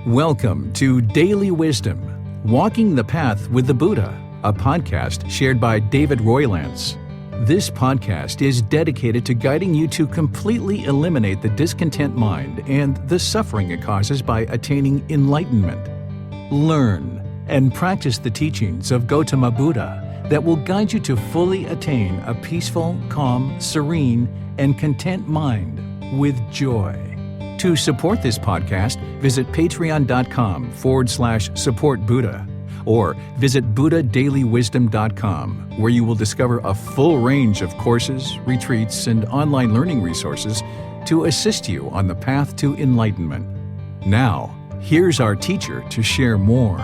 Welcome to Daily Wisdom, Walking the Path with the Buddha, a podcast shared by David Roylance. This podcast is dedicated to guiding you to completely eliminate the discontent mind and the suffering it causes by attaining enlightenment. Learn and practice the teachings of Gotama Buddha that will guide you to fully attain a peaceful, calm, serene, and content mind with joy. To support this podcast, visit patreon.com/support Buddha or visit buddhadailywisdom.com, where you will discover a full range of courses, retreats, and online learning resources to assist you on the path to enlightenment. Now, here's our teacher to share more.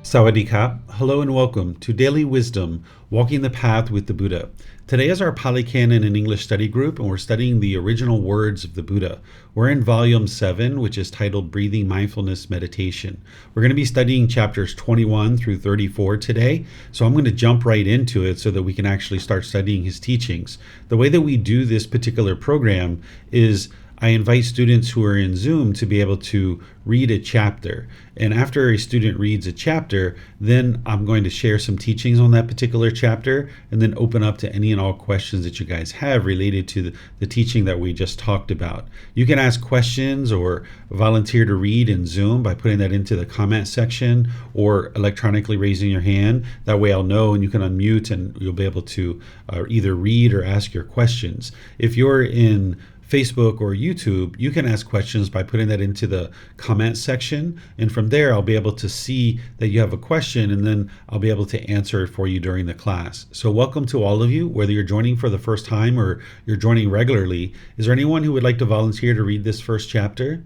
Sawadee Ka. Hello and welcome to Daily Wisdom, Walking the Path with the Buddha. Today is our Pali Canon and English study group, and we're studying the original words of the Buddha. We're in volume 7, which is titled Breathing Mindfulness Meditation. We're going to be studying chapters 21 through 34 today, so I'm going to jump right into it so that we can actually start studying his teachings. The way that we do this particular program is I invite students who are in Zoom to be able to read a chapter. And after a student reads a chapter, then I'm going to share some teachings on that particular chapter and then open up to any and all questions that you guys have related to the teaching that we just talked about. You can ask questions or volunteer to read in Zoom by putting that into the comment section or electronically raising your hand. That way I'll know and you can unmute and you'll be able to either read or ask your questions. If you're in Facebook or YouTube, you can ask questions by putting that into the comment section, and from there I'll be able to see that you have a question and then I'll be able to answer it for you during the class. So welcome to all of you, whether you're joining for the first time or you're joining regularly. Is there anyone who would like to volunteer to read this first chapter?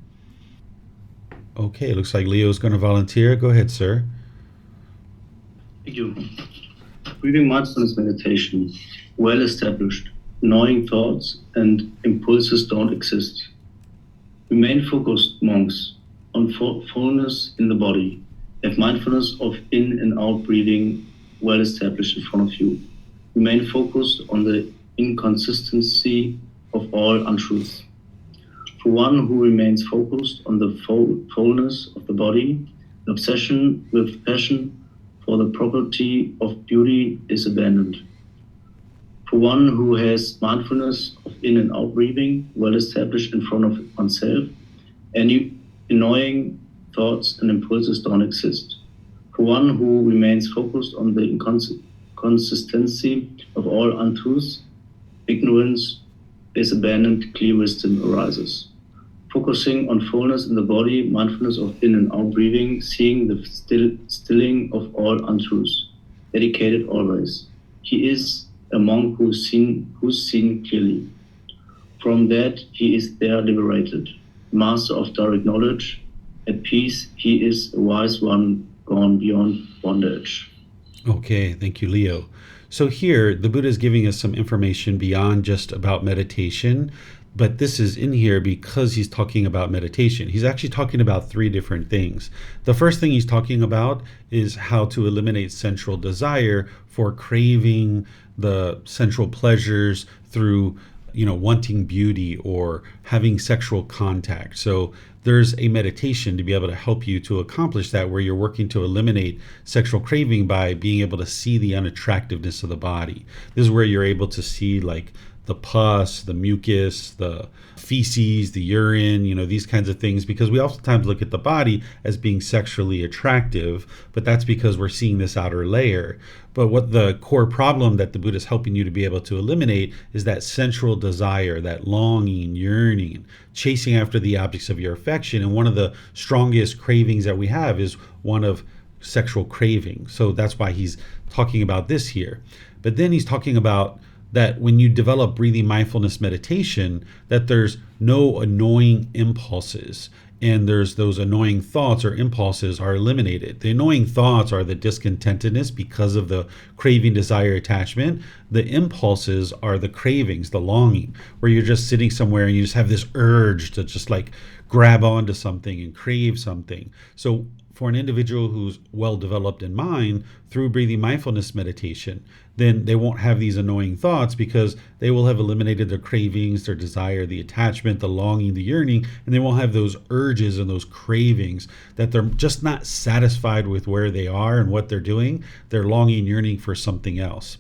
Okay, looks like Leo's going to volunteer. Go ahead, sir. Thank you. Breathing mindfulness meditation, well established. Annoying thoughts and impulses don't exist. Remain focused, monks, on fullness in the body. Have mindfulness of in and out breathing well established in front of you. Remain focused on the inconsistency of all untruths. For one who remains focused on the fullness of the body, the obsession with passion for the property of beauty is abandoned. For one who has mindfulness of in and out breathing well established in front of oneself, any annoying thoughts and impulses don't exist. For one who remains focused on the inconsistency of all untruths, ignorance is abandoned, clear wisdom arises. Focusing on fullness in the body, mindfulness of in and out breathing, seeing the stilling of all untruths, dedicated always. He is a monk who's seen clearly. From that he is there liberated, master of direct knowledge. At peace he is a wise one gone beyond bondage. Okay, thank you, Leo. So here the Buddha is giving us some information beyond just about meditation, but this is in here because he's talking about meditation. He's actually talking about 3 different things. The first thing he's talking about is how to eliminate sensual desire for craving the sensual pleasures through, wanting beauty or having sexual contact. So there's a meditation to be able to help you to accomplish that, where you're working to eliminate sexual craving by being able to see the unattractiveness of the body. This is where you're able to see like the pus, the mucus, the feces, the urine, these kinds of things, because we oftentimes look at the body as being sexually attractive, but that's because we're seeing this outer layer. But what the core problem that the Buddha is helping you to be able to eliminate is that sensual desire, that longing, yearning, chasing after the objects of your affection. And one of the strongest cravings that we have is one of sexual craving. So that's why he's talking about this here. But then he's talking about that when you develop breathing mindfulness meditation, that there's no annoying impulses, and there's those annoying thoughts or impulses are eliminated. The annoying thoughts are the discontentedness because of the craving, desire, attachment. The impulses are the cravings, the longing, where you're just sitting somewhere and you just have this urge to just like grab onto something and crave something. So for an individual who's well developed in mind through breathing mindfulness meditation, then they won't have these annoying thoughts because they will have eliminated their cravings, their desire, the attachment, the longing, the yearning, and they won't have those urges and those cravings that they're just not satisfied with where they are and what they're doing. They're longing, yearning for something else.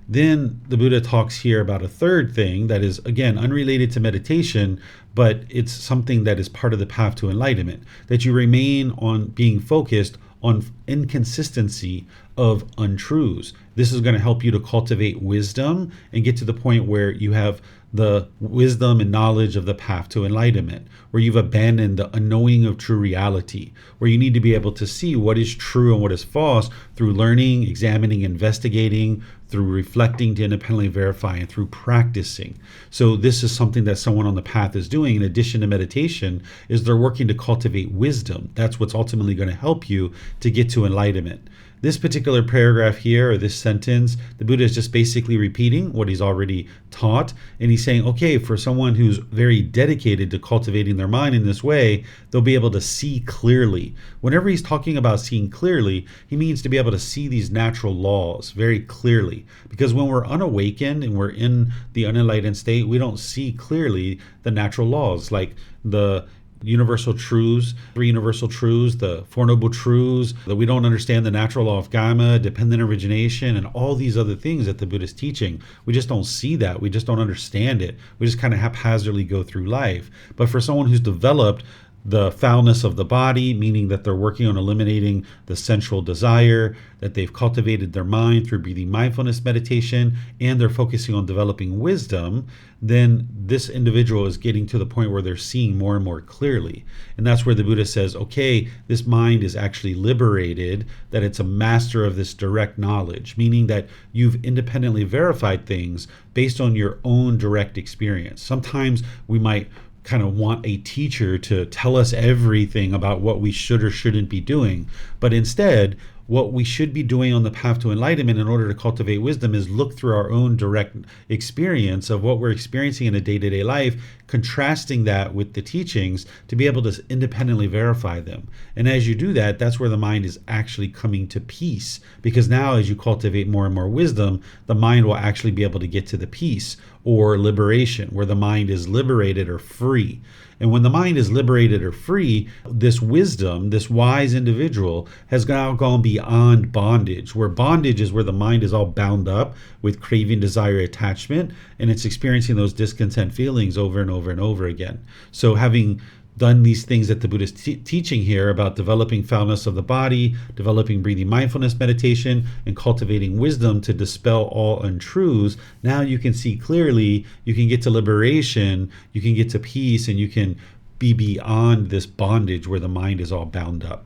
Then the Buddha talks here about a third thing that is, again, unrelated to meditation, but it's something that is part of the path to enlightenment, that you remain on being focused on inconsistency of untruths. This is going to help you to cultivate wisdom and get to the point where you have the wisdom and knowledge of the path to enlightenment, where you've abandoned the unknowing of true reality, where you need to be able to see what is true and what is false through learning, examining, investigating, through reflecting to independently verify, and through practicing. So this is something that someone on the path is doing in addition to meditation, is they're working to cultivate wisdom. That's what's ultimately going to help you to get to enlightenment. This particular paragraph here, or this sentence, the Buddha is just basically repeating what he's already taught. And he's saying, okay, for someone who's very dedicated to cultivating their mind in this way, they'll be able to see clearly. Whenever he's talking about seeing clearly, he means to be able to see these natural laws very clearly. Because when we're unawakened and we're in the unenlightened state, we don't see clearly the natural laws, like the universal truths, three universal truths, the Four Noble Truths, that we don't understand the natural law of karma, dependent origination, and all these other things that the Buddha is teaching. We just don't see that. We just don't understand it. We just kind of haphazardly go through life. But for someone who's developed the foulness of the body, meaning that they're working on eliminating the sensual desire, that they've cultivated their mind through breathing mindfulness meditation, and they're focusing on developing wisdom, then this individual is getting to the point where they're seeing more and more clearly. And that's where the Buddha says, okay, this mind is actually liberated, that it's a master of this direct knowledge, meaning that you've independently verified things based on your own direct experience. Sometimes we might kind of want a teacher to tell us everything about what we should or shouldn't be doing. But instead, what we should be doing on the path to enlightenment in order to cultivate wisdom is look through our own direct experience of what we're experiencing in a day-to-day life, contrasting that with the teachings to be able to independently verify them. And as you do that, that's where the mind is actually coming to peace. Because now as you cultivate more and more wisdom, the mind will actually be able to get to the peace or liberation, where the mind is liberated or free. And when the mind is liberated or free, this wisdom, this wise individual, has now gone beyond bondage, where bondage is where the mind is all bound up with craving, desire, attachment, and it's experiencing those discontent feelings over and over and over again. So having done these things that the Buddha is teaching here about developing foulness of the body, developing breathing mindfulness meditation, and cultivating wisdom to dispel all untruths, now you can see clearly, you can get to liberation, you can get to peace, and you can be beyond this bondage where the mind is all bound up.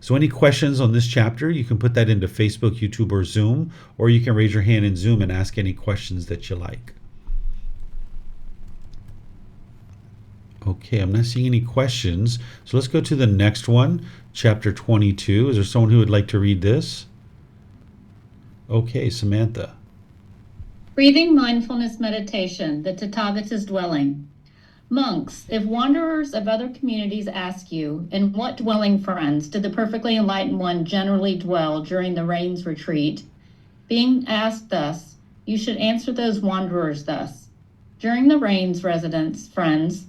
So any questions on this chapter, you can put that into Facebook, YouTube, or Zoom, or you can raise your hand in Zoom and ask any questions that you like. Okay, I'm not seeing any questions. So let's go to the next one, chapter 22. Is there someone who would like to read this? Okay, Samantha. Breathing mindfulness meditation, the Tathagata's dwelling. Monks, if wanderers of other communities ask you, in what dwelling, friends, did the perfectly enlightened one generally dwell during the rains retreat? Being asked thus, you should answer those wanderers thus. During the rains residence, friends,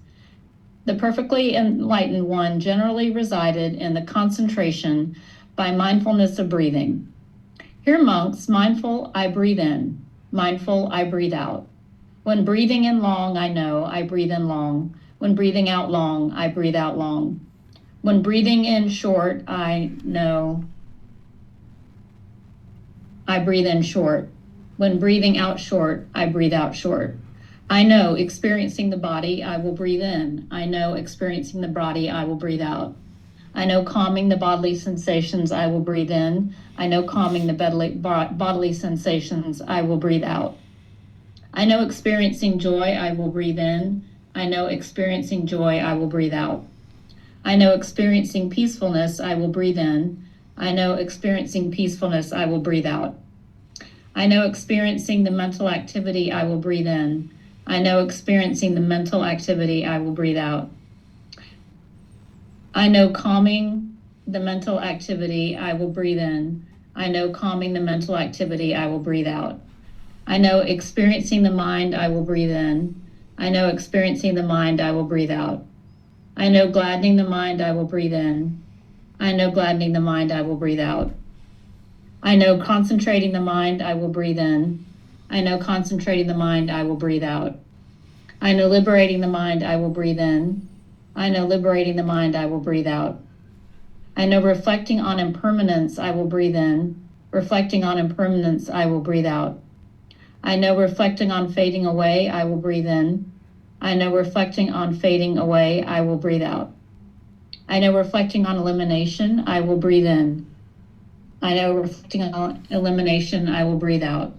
the perfectly enlightened one generally resided in the concentration by mindfulness of breathing. Here, monks, mindful, I breathe in. Mindful, I breathe out. When breathing in long, I know, I breathe in long. When breathing out long, I breathe out long. When breathing in short, I know, I breathe in short. When breathing out short, I breathe out short. I know, experiencing the body, I will breathe in. I know, experiencing the body, I will breathe out. I know, calming the bodily sensations, I will breathe in. I know, calming the bodily sensations, I will breathe out. I know, experiencing joy, I will breathe in. I know, experiencing joy, I will breathe out. I know, experiencing peacefulness, I will breathe in. I know, experiencing peacefulness, I will breathe out. I know, experiencing the mental activity, I will breathe in. I know, experiencing the mental activity, I will breathe out. I know, calming the mental activity, I will breathe in. I know calming the mental activity, I will breathe out. I know experiencing the mind, I will breathe in. I know experiencing the mind, I will breathe out. I know gladdening the mind, I will breathe in. I know gladdening the mind, I will breathe out. I know concentrating the mind, I will breathe in. I know concentrating the mind, I will breathe out. I know liberating the mind, I will breathe in. I know liberating the mind, I will breathe out. I know reflecting on impermanence, I will breathe in. Reflecting on impermanence, I will breathe out. I know reflecting on fading away, I will breathe in. I know reflecting on fading away, I will breathe out. I know reflecting on elimination, I will breathe in. I know reflecting on elimination, I will breathe out.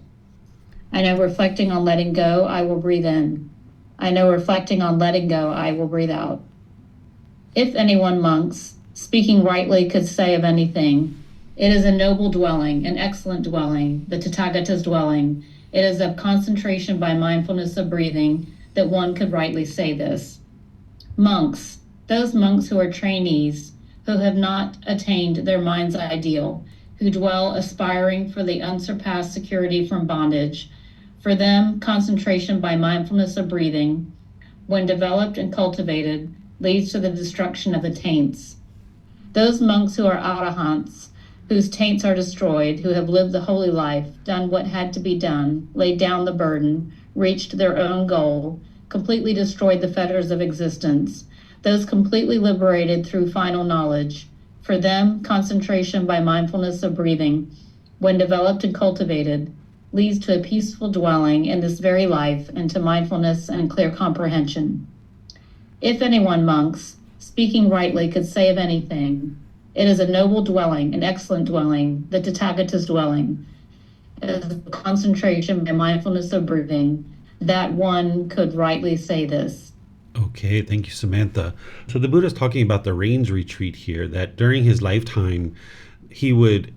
I know reflecting on letting go, I will breathe in. I know reflecting on letting go, I will breathe out. If anyone, monks, speaking rightly, could say of anything, it is a noble dwelling, an excellent dwelling, the Tathagata's dwelling. It is of concentration by mindfulness of breathing that one could rightly say this. Monks, those monks who are trainees, who have not attained their mind's ideal, who dwell aspiring for the unsurpassed security from bondage, for them, concentration by mindfulness of breathing, when developed and cultivated, leads to the destruction of the taints. Those monks who are arahants, whose taints are destroyed, who have lived the holy life, done what had to be done, laid down the burden, reached their own goal, completely destroyed the fetters of existence, those completely liberated through final knowledge. For them, concentration by mindfulness of breathing, when developed and cultivated, leads to a peaceful dwelling in this very life and to mindfulness and clear comprehension. If anyone, monks, speaking rightly, could say of anything, it is a noble dwelling, an excellent dwelling, the Tathagata's dwelling. It is a concentration by mindfulness of breathing, that one could rightly say this. Okay, thank you, Samantha. So the Buddha is talking about the rains retreat here, that during his lifetime, he would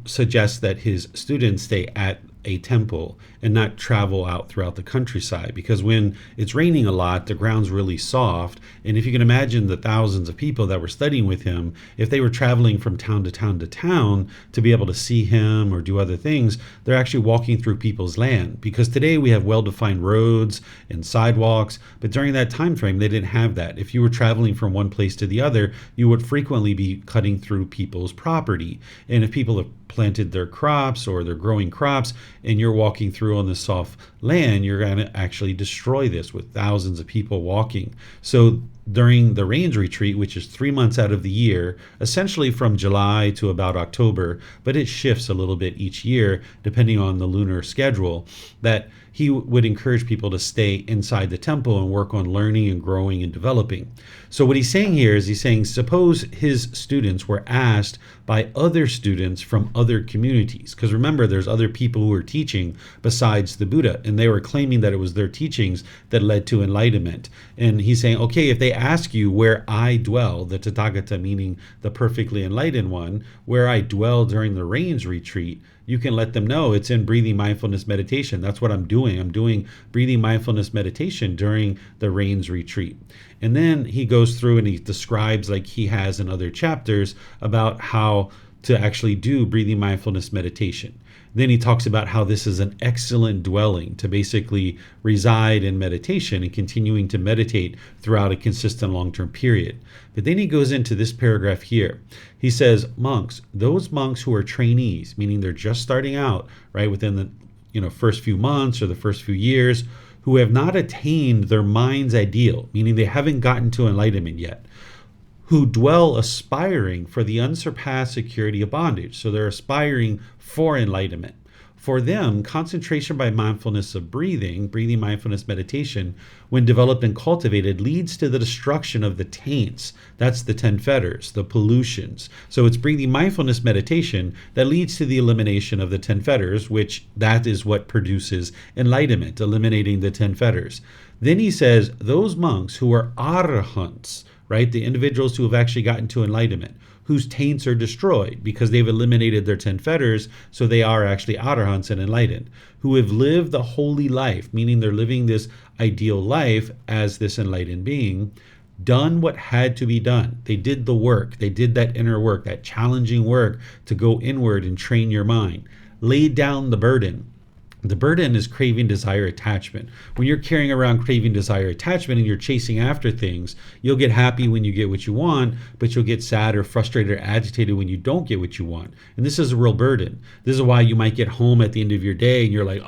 suggest that his students stay at a temple and not travel out throughout the countryside, because when it's raining a lot, the ground's really soft. And if you can imagine the thousands of people that were studying with him, if they were traveling from town to town to town to be able to see him or do other things, they're actually walking through people's land. Because today we have well-defined roads and sidewalks, but during that time frame they didn't have that. If you were traveling from one place to the other, you would frequently be cutting through people's property. And if people have planted their crops or they're growing crops and you're walking through on the soft land, you're going to actually destroy this with thousands of people walking. So during the rains retreat, which is 3 months out of the year, essentially from July to about October, but it shifts a little bit each year depending on the lunar schedule, that he would encourage people to stay inside the temple and work on learning and growing and developing. So what he's saying here is, he's saying, suppose his students were asked by other students from other communities, because remember, there's other people who are teaching besides the Buddha, and they were claiming that it was their teachings that led to enlightenment. And he's saying, okay, if they ask you where I dwell, the Tathagata meaning the perfectly enlightened one, where I dwell during the rains retreat, you can let them know it's in breathing mindfulness meditation. That's what I'm doing. I'm doing breathing mindfulness meditation during the rains retreat. And then he goes through and he describes, like he has in other chapters, about how to actually do breathing mindfulness meditation. Then he talks about how this is an excellent dwelling to basically reside in meditation and continuing to meditate throughout a consistent long-term period. But then he goes into this paragraph here. He says, monks, those monks who are trainees, meaning they're just starting out, right, within the first few months or the first few years, who have not attained their mind's ideal, meaning they haven't gotten to enlightenment yet, who dwell aspiring for the unsurpassed security of bondage. So they're aspiring for enlightenment. For them, concentration by mindfulness of breathing mindfulness meditation, when developed and cultivated, leads to the destruction of the taints. That's the 10 fetters, the pollutions. So it's breathing mindfulness meditation that leads to the elimination of the 10 fetters, which that is what produces enlightenment, eliminating the 10 fetters. Then he says, those monks who are arahants, right, the individuals who have actually gotten to enlightenment, whose taints are destroyed because they've eliminated their 10 fetters, so they are actually arahants and enlightened, who have lived the holy life, meaning they're living this ideal life as this enlightened being, done what had to be done. They did the work. They did that inner work, that challenging work to go inward and train your mind. Laid down the burden. The burden is craving, desire, attachment. When you're carrying around craving, desire, attachment, and you're chasing after things, you'll get happy when you get what you want, but you'll get sad or frustrated or agitated when you don't get what you want. And this is a real burden. This is why you might get home at the end of your day and you're like,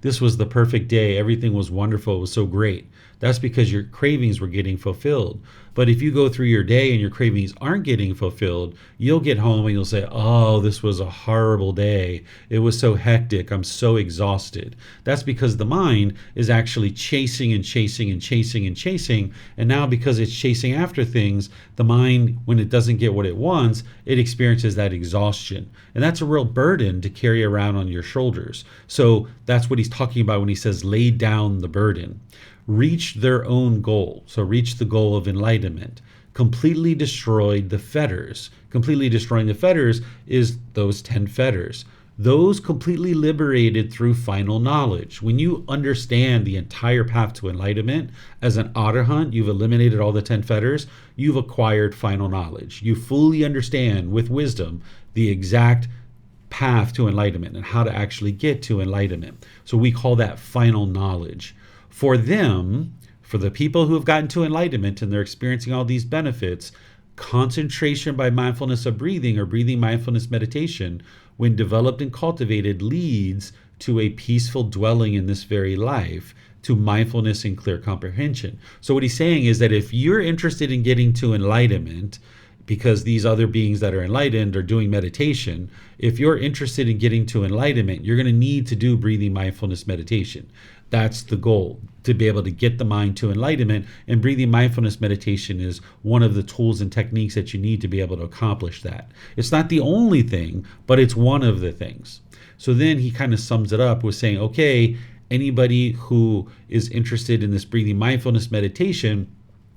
this was the perfect day. Everything was wonderful. It was so great. That's because your cravings were getting fulfilled. But if you go through your day and your cravings aren't getting fulfilled, you'll get home and you'll say, this was a horrible day. It was so hectic. I'm so exhausted. That's because the mind is actually chasing and chasing and chasing and chasing. And now because it's chasing after things, the mind, when it doesn't get what it wants, it experiences that exhaustion. And that's a real burden to carry around on your shoulders. So that's what he's talking about when he says lay down the burden. Reach their own goal. So reach the goal of enlightenment. Completely destroyed the fetters. Completely destroying the fetters is those 10 fetters. Those completely liberated through final knowledge. When you understand the entire path to enlightenment, as an arahant, you've eliminated all the 10 fetters, you've acquired final knowledge. You fully understand with wisdom the exact path to enlightenment and how to actually get to enlightenment. So we call that final knowledge. For them, for the people who have gotten to enlightenment and they're experiencing all these benefits, concentration by mindfulness of breathing or breathing mindfulness meditation, when developed and cultivated, leads to a peaceful dwelling in this very life, to mindfulness and clear comprehension. So what he's saying is that if you're interested in getting to enlightenment, because these other beings that are enlightened are doing meditation, if you're interested in getting to enlightenment, you're going to need to do breathing mindfulness meditation. That's the goal, to be able to get the mind to enlightenment. And breathing mindfulness meditation is one of the tools and techniques that you need to be able to accomplish that. It's not the only thing, but it's one of the things. So then he kind of sums it up with saying, okay, anybody who is interested in this breathing mindfulness meditation,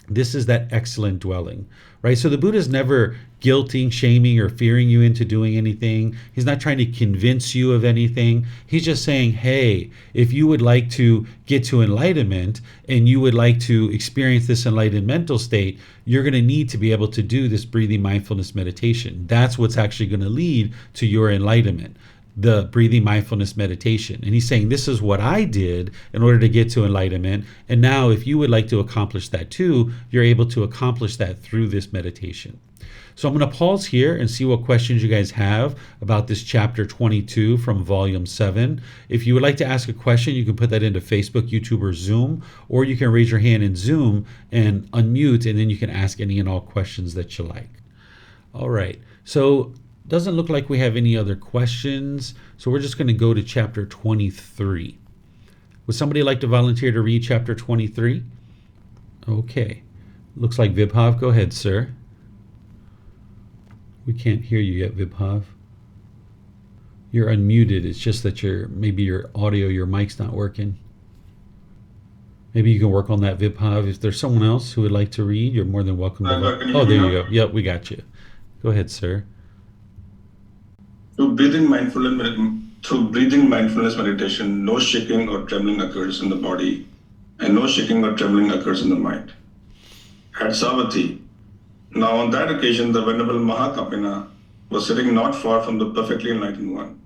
this is that excellent dwelling, right? So the Buddha is never guilting, shaming, or fearing you into doing anything. He's not trying to convince you of anything. He's just saying, hey, if you would like to get to enlightenment and you would like to experience this enlightened mental state, you're going to need to be able to do this breathing mindfulness meditation. That's what's actually going to lead to your enlightenment, the breathing mindfulness meditation. And he's saying, this is what I did in order to get to enlightenment. And now if you would like to accomplish that too, you're able to accomplish that through this meditation. So I'm going to pause here and see what questions you guys have about this chapter 22 from volume 7. If you would like to ask a question, you can put that into Facebook, YouTube, or Zoom, or you can raise your hand in Zoom and unmute, and then you can ask any and all questions that you like. All right. So doesn't look like we have any other questions. So we're just going to go to chapter 23. Would somebody like to volunteer to read chapter 23? Okay. Looks like Vibhav. Go ahead, sir. We can't hear you yet, Vibhav. You're unmuted. It's just that maybe your audio, your mic's not working. Maybe you can work on that, Vibhav. If there's someone else who would like to read, you're more than welcome to. Oh, there you go. Yep, we got you. Go ahead, sir. Through breathing mindfulness meditation, no shaking or trembling occurs in the body, and no shaking or trembling occurs in the mind. At Savatthi, now on that occasion, the Venerable Mahakapina was sitting not far from the perfectly enlightened one,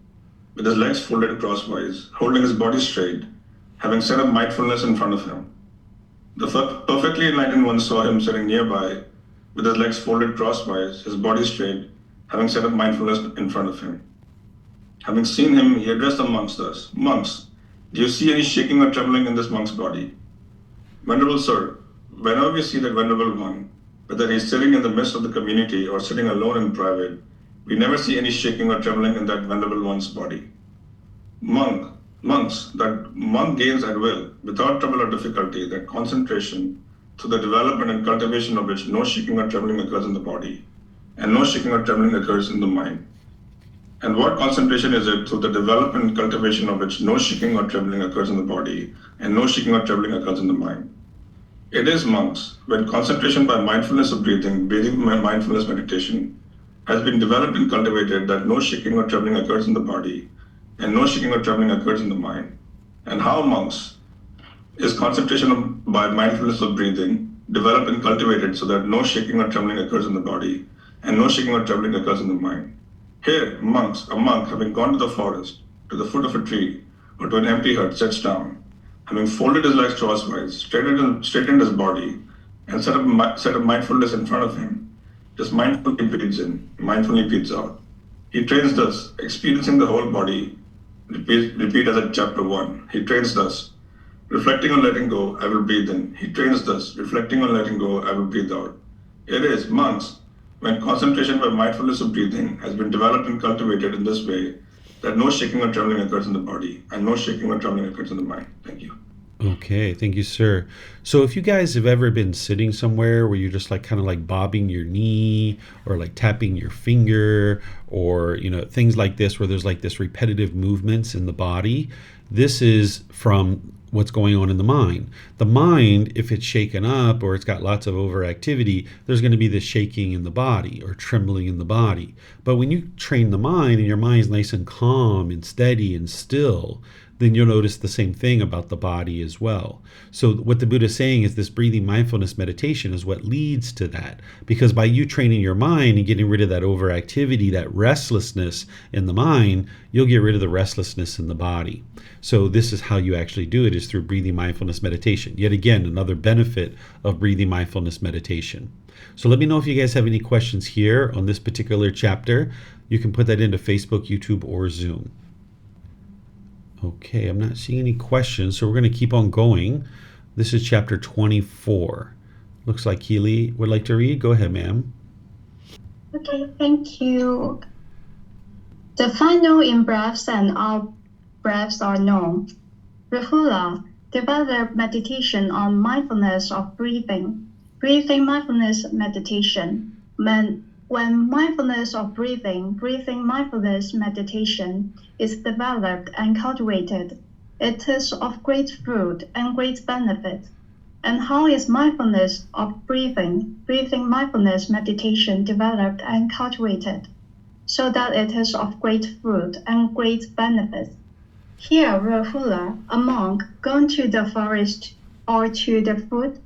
with his legs folded crosswise, holding his body straight, having set up mindfulness in front of him. The perfectly enlightened one saw him sitting nearby, with his legs folded crosswise, his body straight, having set up mindfulness in front of him. Having seen him, he addressed the monks thus, "Monks, do you see any shaking or trembling in this monk's body?" "Venerable sir, whenever we see that venerable one, whether he is sitting in the midst of the community or sitting alone in private, we never see any shaking or trembling in that venerable one's body." Monks, that monk gains at will, without trouble or difficulty, that concentration through the development and cultivation of which no shaking or trembling occurs in the body, and no shaking or trembling occurs in the mind. And what concentration is it through the development and cultivation of which no shaking or trembling occurs in the body, and no shaking or trembling occurs in the mind? It is, monks, when concentration by mindfulness of breathing mindfulness meditation, has been developed and cultivated, that no shaking or trembling occurs in the body, and no shaking or trembling occurs in the mind. And how, monks, is concentration by mindfulness of breathing developed and cultivated so that no shaking or trembling occurs in the body and no shaking or trembling occurs in the mind. Here, a monk having gone to the forest, to the foot of a tree, or to an empty hut, sits down, having folded his legs crosswise, straightened his body, and set up mindfulness in front of him. Just mindfully breathes in, mindfully breathes out. He trains thus, experiencing the whole body. Repeat as at chapter 1. He trains thus, reflecting on letting go, I will breathe in. He trains thus, reflecting on letting go, I will breathe out. It is, monks, when concentration by mindfulness of breathing has been developed and cultivated in this way, that no shaking or trembling occurs in the body and no shaking or trembling occurs in the mind. Thank you. Okay, thank you, sir. So if you guys have ever been sitting somewhere where you're just like kind of like bobbing your knee or like tapping your finger or, things like this where there's like this repetitive movements in the body, this is from what's going on in the mind. The mind, if it's shaken up or it's got lots of overactivity, there's going to be this shaking in the body or trembling in the body. But when you train the mind and your mind's nice and calm and steady and still, then you'll notice the same thing about the body as well. So what the Buddha is saying is this breathing mindfulness meditation is what leads to that. Because by you training your mind and getting rid of that overactivity, that restlessness in the mind, you'll get rid of the restlessness in the body. So this is how you actually do it, is through breathing mindfulness meditation. Yet again, another benefit of breathing mindfulness meditation. So let me know if you guys have any questions here on this particular chapter. You can put that into Facebook, YouTube, or Zoom. Okay, I'm not seeing any questions, so we're going to keep on going. This is chapter 24. Looks like Keely would like to read. Go ahead, ma'am. Okay, thank you. The final in-breaths and out-breaths are known. Rahula developed meditation on mindfulness of breathing. Breathing mindfulness meditation. When mindfulness of breathing mindfulness meditation is developed and cultivated, it is of great fruit and great benefit. And how is mindfulness of breathing mindfulness meditation developed and cultivated, so that it is of great fruit and great benefit? Here, Rahula, a monk, gone to the forest or to the foot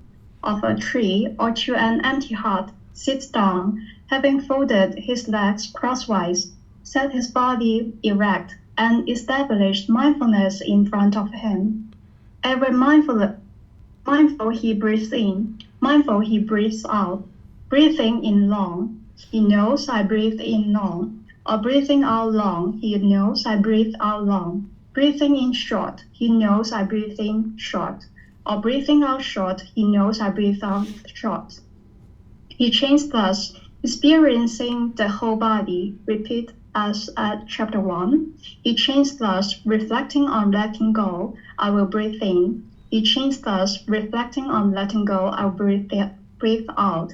of a tree or to an empty hut, sits down, having folded his legs crosswise, set his body erect, and established mindfulness in front of him. Ever mindful he breathes in, mindful he breathes out. Breathing in long, he knows I breathe in long, or breathing out long, he knows I breathe out long. Breathing in short, he knows I breathe in short, or breathing out short, he knows I breathe out short. He trains thus, experiencing the whole body. Repeat as at chapter 1. He trains thus, reflecting on letting go, I will breathe in. He trains thus, reflecting on letting go, I will breathe out.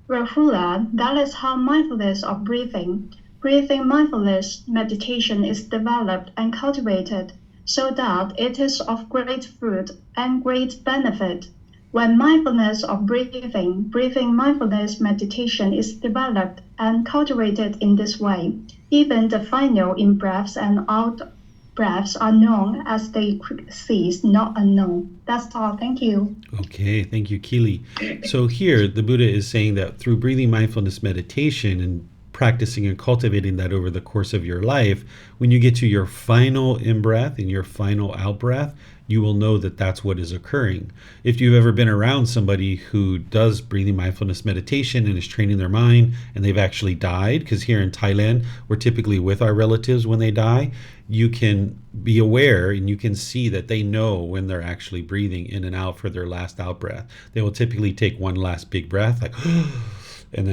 Rahula, that is how mindfulness of breathing mindfulness meditation is developed and cultivated, so that it is of great fruit and great benefit. When mindfulness of breathing mindfulness meditation is developed and cultivated in this way, even the final in-breaths and out-breaths are known as they cease, not unknown. That's all. Thank you. Okay, thank you, Keely. So here, the Buddha is saying that through breathing mindfulness meditation and practicing and cultivating that over the course of your life, when you get to your final in-breath and your final out-breath, you will know that that's what is occurring. If you've ever been around somebody who does breathing mindfulness meditation and is training their mind and they've actually died, because here in Thailand, we're typically with our relatives when they die, you can be aware and you can see that they know when they're actually breathing in and out for their last out breath. They will typically take one last big breath, like, and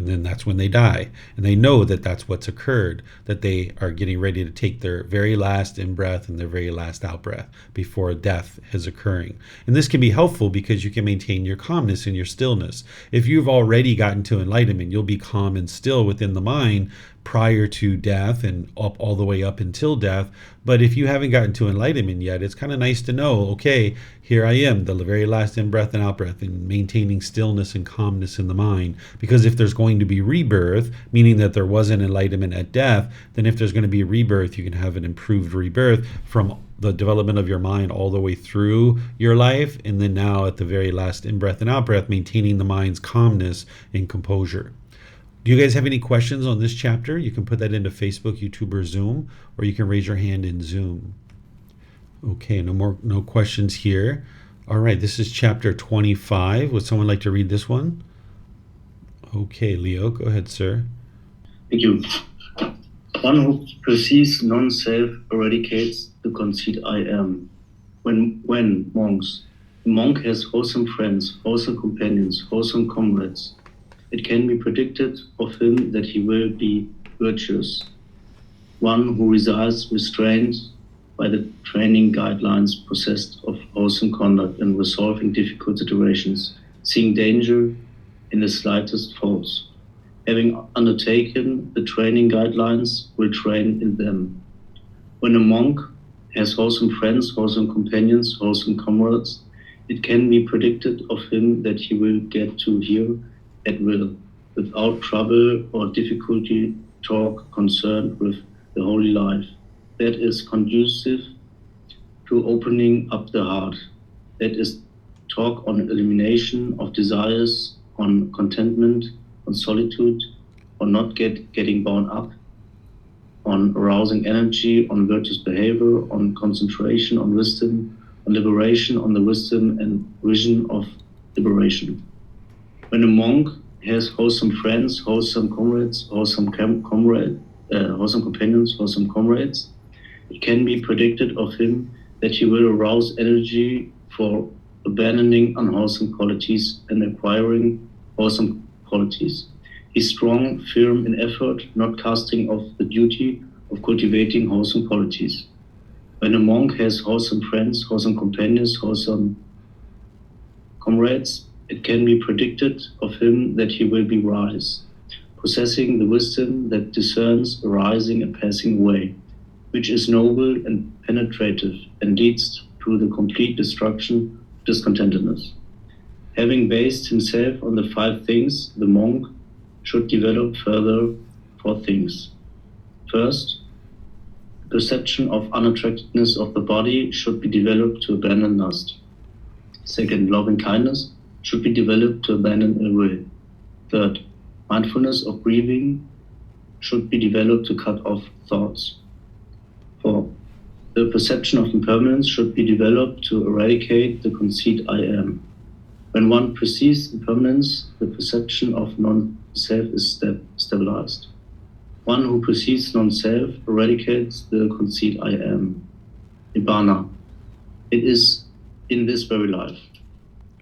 then that's when they die. And they know that that's what's occurred, that they are getting ready to take their very last in-breath and their very last out-breath before death is occurring. And this can be helpful because you can maintain your calmness and your stillness. If you've already gotten to enlightenment, you'll be calm and still within the mind, prior to death and up all the way up until death. But if you haven't gotten to enlightenment yet, it's kind of nice to know, okay, here I am, the very last in-breath and out-breath, and maintaining stillness and calmness in the mind. Because if there's going to be rebirth, meaning that there was an enlightenment at death, then if there's going to be rebirth, you can have an improved rebirth from the development of your mind all the way through your life, and then now at the very last in-breath and out-breath, maintaining the mind's calmness and composure. Do you guys have any questions on this chapter? You can put that into Facebook, YouTube, or Zoom, or you can raise your hand in Zoom. Okay, no questions here. All right, this is chapter 25. Would someone like to read this one? Okay, Leo, go ahead, sir. Thank you. One who perceives non-self eradicates the conceit I am. When monks, a monk has wholesome friends, wholesome companions, wholesome comrades. It can be predicted of him that he will be virtuous. One who resides restrained by the training guidelines possessed of wholesome conduct and resolving difficult situations, seeing danger in the slightest faults. Having undertaken the training guidelines, will train in them. When a monk has wholesome friends, wholesome companions, wholesome comrades, it can be predicted of him that he will get to hear at will, without trouble or difficulty, talk concerned with the holy life. That is conducive to opening up the heart. That is talk on elimination of desires, on contentment, on solitude, on not getting bound up, on arousing energy, on virtuous behavior, on concentration, on wisdom, on liberation, on the wisdom and vision of liberation. When a monk has wholesome friends, wholesome comrades, wholesome companions, wholesome comrades, it can be predicted of him that he will arouse energy for abandoning unwholesome qualities and acquiring wholesome qualities. He's strong, firm in effort, not casting off the duty of cultivating wholesome qualities. When a monk has wholesome friends, wholesome companions, wholesome comrades, it can be predicted of him that he will be wise, possessing the wisdom that discerns arising and passing away, which is noble and penetrative and leads to the complete destruction of discontentedness. Having based himself on the 5 things, the monk should develop further 4 things. First, the perception of unattractiveness of the body should be developed to abandon lust. Second, loving kindness should be developed to abandon ill will. Third, mindfulness of breathing should be developed to cut off thoughts. 4, the perception of impermanence should be developed to eradicate the conceit I am. When one perceives impermanence, the perception of non-self is stabilized. One who perceives non-self eradicates the conceit I am. Nibbana. It is in this very life.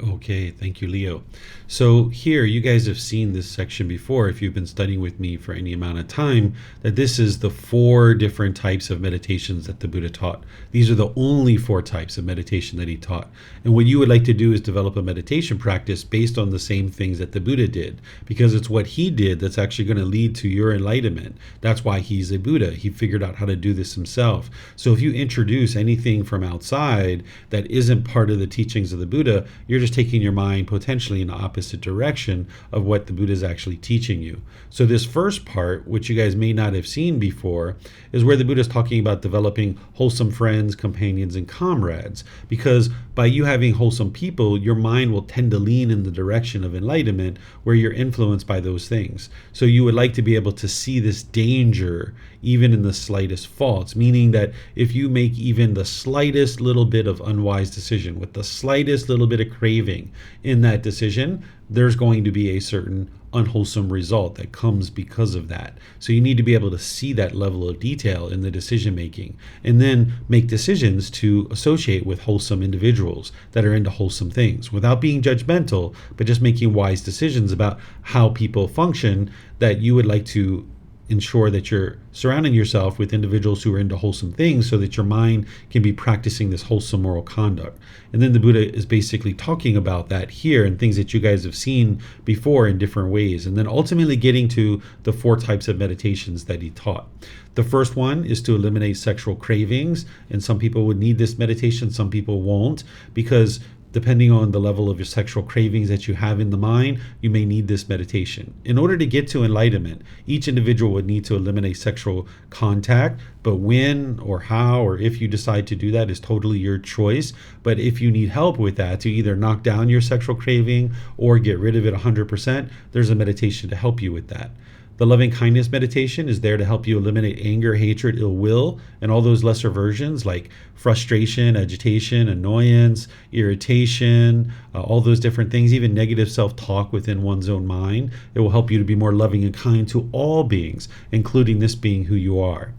Okay, thank you, Leo. So here, you guys have seen this section before, if you've been studying with me for any amount of time, that this is the 4 different types of meditations that the Buddha taught. These are the only 4 types of meditation that he taught. And what you would like to do is develop a meditation practice based on the same things that the Buddha did, because it's what he did that's actually going to lead to your enlightenment. That's why he's a Buddha. He figured out how to do this himself. So if you introduce anything from outside that isn't part of the teachings of the Buddha, you're just taking your mind potentially in the opposite direction of what the Buddha is actually teaching you. So this first part, which you guys may not have seen before, is where the Buddha is talking about developing wholesome friends, companions, and comrades. Because by you having wholesome people, your mind will tend to lean in the direction of enlightenment where you're influenced by those things. So you would like to be able to see this danger even in the slightest faults, meaning that if you make even the slightest little bit of unwise decision with the slightest little bit of craving in that decision, there's going to be a certain unwholesome result that comes because of that. So you need to be able to see that level of detail in the decision making, and then make decisions to associate with wholesome individuals that are into wholesome things without being judgmental, but just making wise decisions about how people function that you would like to ensure that you're surrounding yourself with individuals who are into wholesome things so that your mind can be practicing this wholesome moral conduct. And then the Buddha is basically talking about that here and things that you guys have seen before in different ways. And then ultimately getting to the 4 types of meditations that he taught. The first one is to eliminate sexual cravings. And some people would need this meditation, some people won't, because depending on the level of your sexual cravings that you have in the mind, you may need this meditation. In order to get to enlightenment, each individual would need to eliminate sexual contact, but when or how or if you decide to do that is totally your choice. But if you need help with that, to either knock down your sexual craving or get rid of it 100%, there's a meditation to help you with that. The loving kindness meditation is there to help you eliminate anger, hatred, ill will, and all those lesser versions like frustration, agitation, annoyance, irritation, all those different things, even negative self-talk within one's own mind. It will help you to be more loving and kind to all beings, including this being who you are.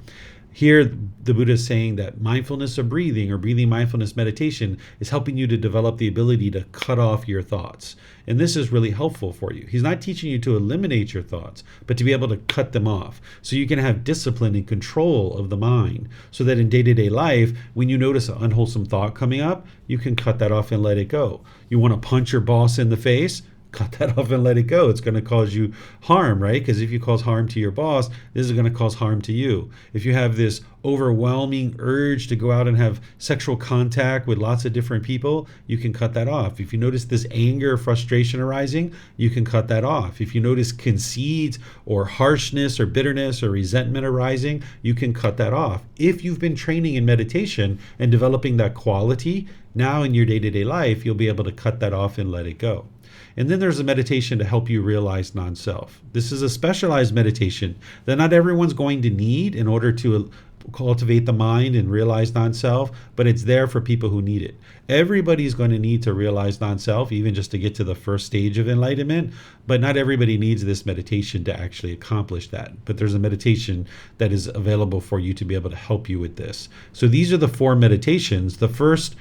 Here, the Buddha is saying that mindfulness of breathing or breathing mindfulness meditation is helping you to develop the ability to cut off your thoughts. And this is really helpful for you. He's not teaching you to eliminate your thoughts, but to be able to cut them off. So you can have discipline and control of the mind so that in day-to-day life, when you notice an unwholesome thought coming up, you can cut that off and let it go. You want to punch your boss in the face? Cut that off and let it go. It's going to cause you harm, right? Because if you cause harm to your boss, this is going to cause harm to you. If you have this overwhelming urge to go out and have sexual contact with lots of different people, you can cut that off. If you notice this anger or frustration arising, you can cut that off. If you notice conceit or harshness or bitterness or resentment arising, you can cut that off. If you've been training in meditation and developing that quality, now in your day-to-day life, you'll be able to cut that off and let it go. And then there's a meditation to help you realize non-self. This is a specialized meditation that not everyone's going to need in order to cultivate the mind and realize non-self, but it's there for people who need it. Everybody's going to need to realize non-self, even just to get to the first stage of enlightenment, but not everybody needs this meditation to actually accomplish that. But there's a meditation that is available for you to be able to help you with this. So these are the 4 meditations. The first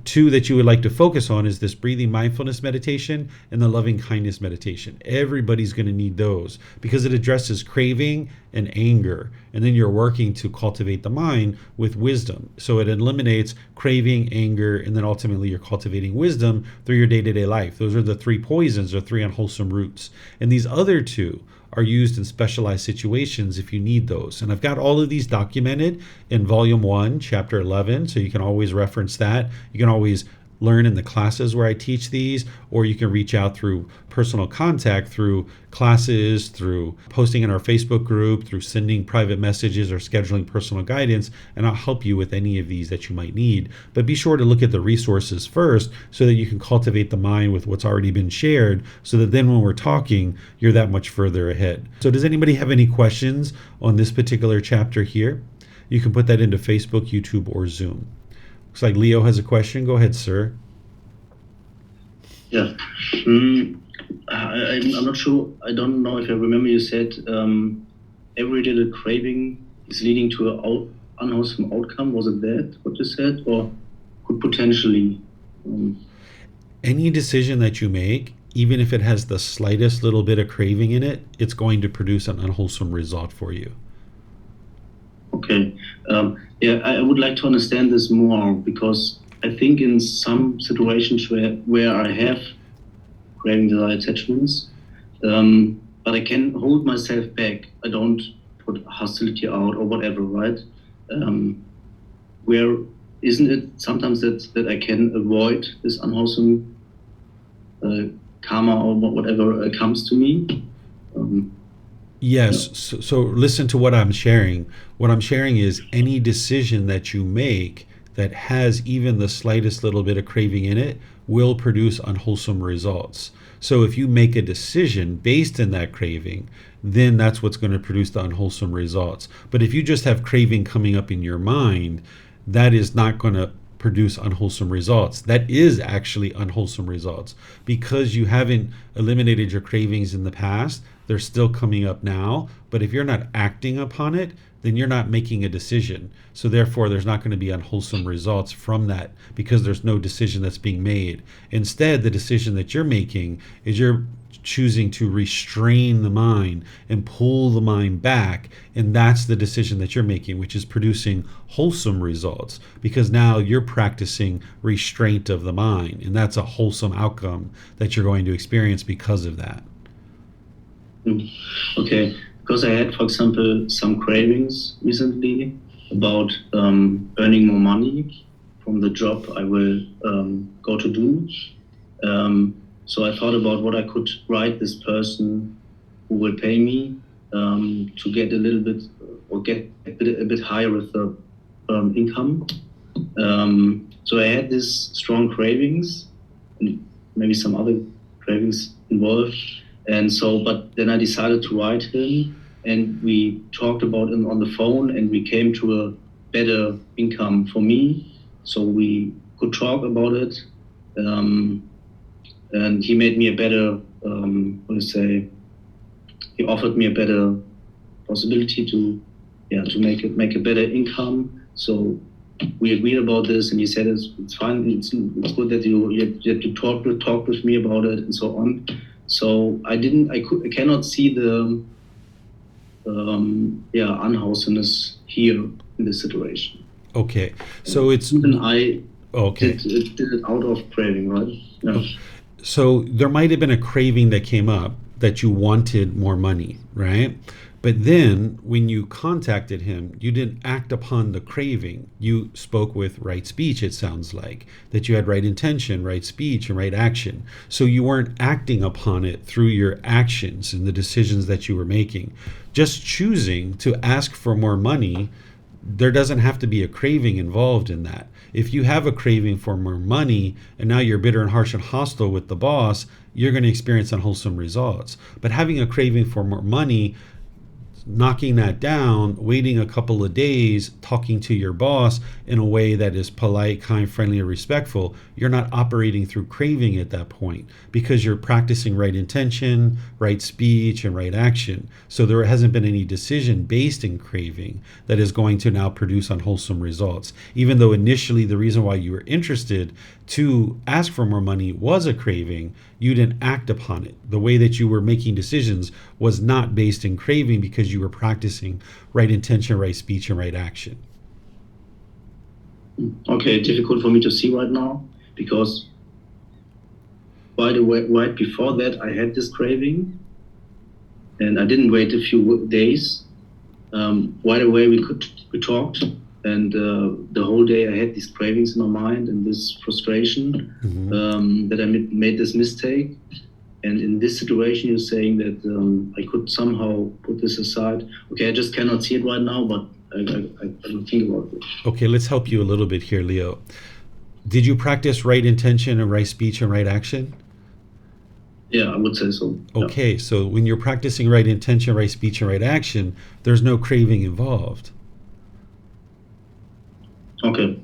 2 that you would like to focus on is this breathing mindfulness meditation and the loving kindness meditation. Everybody's going to need those because it addresses craving and anger. And then you're working to cultivate the mind with wisdom. So it eliminates craving, anger, and then ultimately you're cultivating wisdom through your day-to-day life. Those are the 3 poisons or 3 unwholesome roots. And these other 2 are used in specialized situations if you need those. And I've got all of these documented in volume 1, chapter 11, so you can always reference that. You can always learn in the classes where I teach these, or you can reach out through personal contact, through classes, through posting in our Facebook group, through sending private messages or scheduling personal guidance, and I'll help you with any of these that you might need. But be sure to look at the resources first so that you can cultivate the mind with what's already been shared, so that then when we're talking, you're that much further ahead. So does anybody have any questions on this particular chapter here? You can put that into Facebook, YouTube, or Zoom. Looks like Leo has a question. Go ahead, sir. Yeah. I'm not sure. I don't know if I remember you said every little craving is leading to an unwholesome outcome. Was it that what you said? Or could potentially... Any decision that you make, even if it has the slightest little bit of craving in it, it's going to produce an unwholesome result for you. Okay. Yeah, I would like to understand this more because I think in some situations where I have craving desire attachments, but I can hold myself back. I don't put hostility out or whatever, right? Where isn't it sometimes that I can avoid this unwholesome karma or whatever comes to me? Yes. So listen to what I'm sharing. What I'm sharing is any decision that you make that has even the slightest little bit of craving in it will produce unwholesome results. So if you make a decision based in that craving, then that's what's going to produce the unwholesome results. But if you just have craving coming up in your mind, that is not going to produce unwholesome results. That is actually unwholesome results because you haven't eliminated your cravings in the past. they're still coming up now. But if you're not acting upon it, then you're not making a decision. So therefore, there's not going to be unwholesome results from that, because there's no decision that's being made. Instead, the decision that you're making is you're choosing to restrain the mind and pull the mind back, and that's the decision that you're making, which is producing wholesome results, because now you're practicing restraint of the mind, and that's a wholesome outcome that you're going to experience because of that. Okay, because I had, for example, some cravings recently about earning more money from the job I will go to do. So I thought about what I could write this person who will pay me to get a little bit, or get a bit higher with the income. So I had these strong cravings, and maybe some other cravings involved. And so, but then I decided to write him, and we talked about it on the phone, and we came to a better income for me. So we could talk about it. And he made me a better, he offered me a better possibility to make a better income. So we agreed about this, and he said it's fine. It's good that you talk with me about it, and so on. So I cannot see the unwholesomeness here in this situation. Okay, so it's even I okay. did it out of craving, right? Yeah. So there might have been a craving that came up that you wanted more money, right? But then when you contacted him, you didn't act upon the craving. You spoke with right speech, it sounds like, that you had right intention, right speech, and right action. So you weren't acting upon it through your actions and the decisions that you were making. Just choosing to ask for more money, there doesn't have to be a craving involved in that. If you have a craving for more money and now you're bitter and harsh and hostile with the boss, you're going to experience unwholesome results. But having a craving for more money, knocking that down, waiting a couple of days, talking to your boss in a way that is polite, kind, friendly, and respectful, you're not operating through craving at that point, because you're practicing right intention, right speech, and right action. So there hasn't been any decision based in craving that is going to now produce unwholesome results. Even though initially the reason why you were interested to ask for more money was a craving, you didn't act upon it. The way that you were making decisions was not based in craving, because you were practicing right intention, right speech, and right action. Okay, difficult for me to see right now, because right before that I had this craving, and I didn't wait a few days. Right away we talked, and the whole day I had these cravings in my mind and this frustration that I made this mistake. And in this situation, you're saying that I could somehow put this aside. Okay, I just cannot see it right now, but I will think about it. Okay, let's help you a little bit here, Leo. Did you practice right intention and right speech and right action? Yeah, I would say so. Okay, yeah. So when you're practicing right intention, right speech, and right action, there's no craving involved. Okay.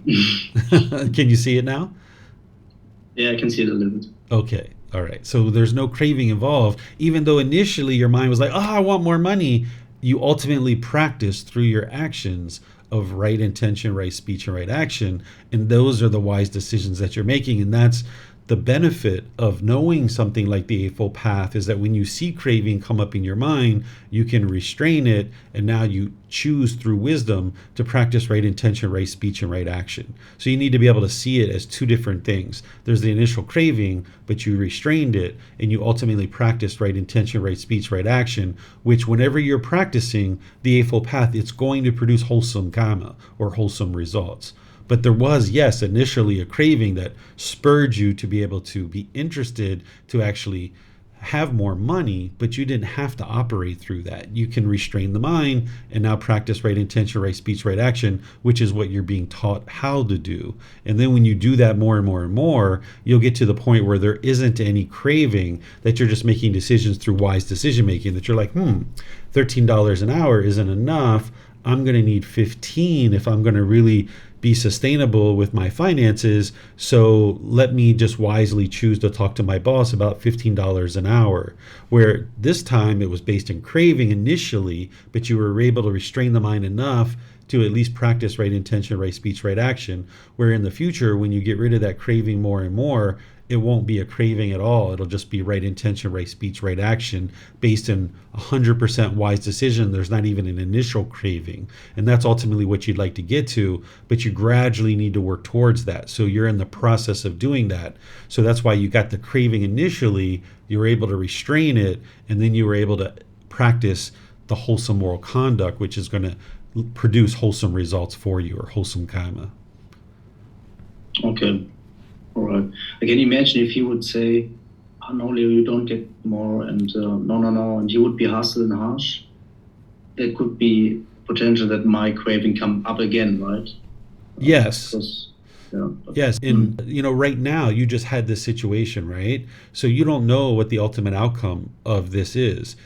Can you see it now? Yeah, I can see it a little bit. Okay. All right. So there's no craving involved, even though initially your mind was like, I want more money. You ultimately practice through your actions of right intention, right speech, and right action. And those are the wise decisions that you're making. And that's the benefit of knowing something like the Eightfold Path, is that when you see craving come up in your mind, you can restrain it, and now you choose through wisdom to practice right intention, right speech, and right action. So you need to be able to see it as two different things. There's the initial craving, but you restrained it, and you ultimately practiced right intention, right speech, right action, which whenever you're practicing the Eightfold Path, it's going to produce wholesome dhamma, or wholesome results. But there was, yes, initially a craving that spurred you to be able to be interested to actually have more money, but you didn't have to operate through that. You can restrain the mind and now practice right intention, right speech, right action, which is what you're being taught how to do. And then when you do that more and more and more, you'll get to the point where there isn't any craving, that you're just making decisions through wise decision making, that you're like, $13 an hour isn't enough. I'm going to need 15 if I'm going to really be sustainable with my finances. So let me just wisely choose to talk to my boss about $15 an hour. Where this time it was based in craving initially, but you were able to restrain the mind enough to at least practice right intention, right speech, right action. Where in the future, when you get rid of that craving more and more, it won't be a craving at all. It'll just be right intention, right speech, right action based in 100% wise decision. There's not even an initial craving. And that's ultimately what you'd like to get to, but you gradually need to work towards that. So you're in the process of doing that. So that's why you got the craving initially, you were able to restrain it, and then you were able to practice the wholesome moral conduct, which is going to produce wholesome results for you, or wholesome karma. Okay. All right. I can imagine if he would say, "Oh, no, Leo, you don't get more," and no, and he would be hostile and harsh. There could be potential that my craving come up again, right? Yes. Yeah. Yes. And, right now you just had this situation, right? So you don't know what the ultimate outcome of this is.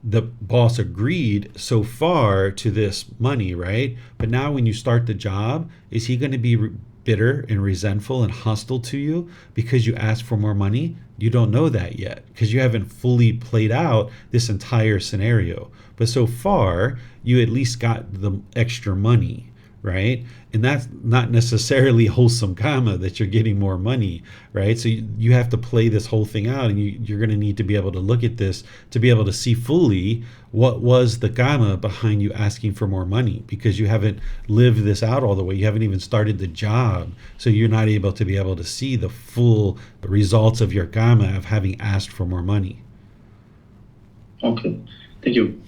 The boss agreed so far to this money, right? But now when you start the job, is he going to be bitter and resentful and hostile to you because you asked for more money? You don't know that yet because you haven't fully played out this entire scenario. But so far, you at least got the extra money, right? And that's not necessarily wholesome karma that you're getting more money, right? So you have to play this whole thing out, and you're going to need to be able to look at this to be able to see fully what was the karma behind you asking for more money, because you haven't lived this out all the way. You haven't even started the job. So you're not able to be able to see the full results of your karma of having asked for more money. Okay. Thank you.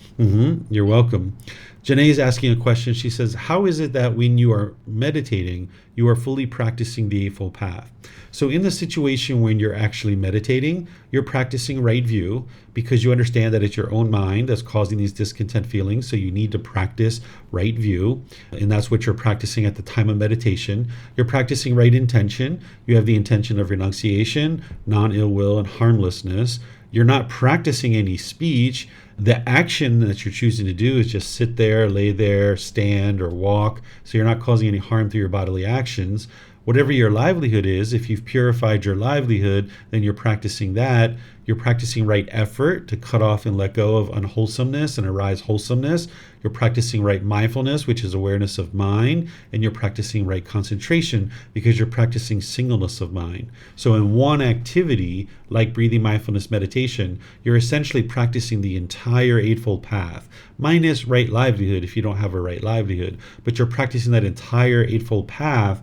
You're welcome. Janae is asking a question. She says, how is it that when you are meditating, you are fully practicing the Eightfold Path? So in the situation when you're actually meditating, you're practicing right view because you understand that it's your own mind that's causing these discontent feelings. So you need to practice right view. And that's what you're practicing at the time of meditation. You're practicing right intention. You have the intention of renunciation, non-ill will, and harmlessness. You're not practicing any speech. The action that you're choosing to do is just sit there, lay there, stand, or walk. So you're not causing any harm through your bodily actions. Whatever your livelihood is, if you've purified your livelihood, then you're practicing that. You're practicing right effort to cut off and let go of unwholesomeness and arise wholesomeness. You're practicing right mindfulness, which is awareness of mind. And you're practicing right concentration because you're practicing singleness of mind. So in one activity, like breathing mindfulness meditation, you're essentially practicing the entire Eightfold Path, minus right livelihood if you don't have a right livelihood. But you're practicing that entire Eightfold Path.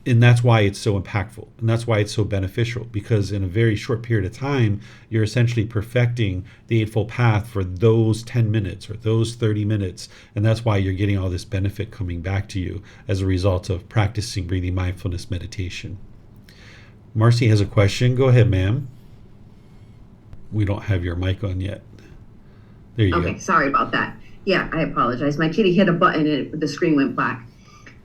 And that's why it's so impactful. And that's why it's so beneficial, because in a very short period of time, you're essentially perfecting the Eightfold Path for those 10 minutes or those 30 minutes. And that's why you're getting all this benefit coming back to you as a result of practicing breathing mindfulness meditation. Marcy has a question. Go ahead, ma'am. We don't have your mic on yet. There you go. Okay, sorry about that. Yeah, I apologize. My kitty hit a button and the screen went black.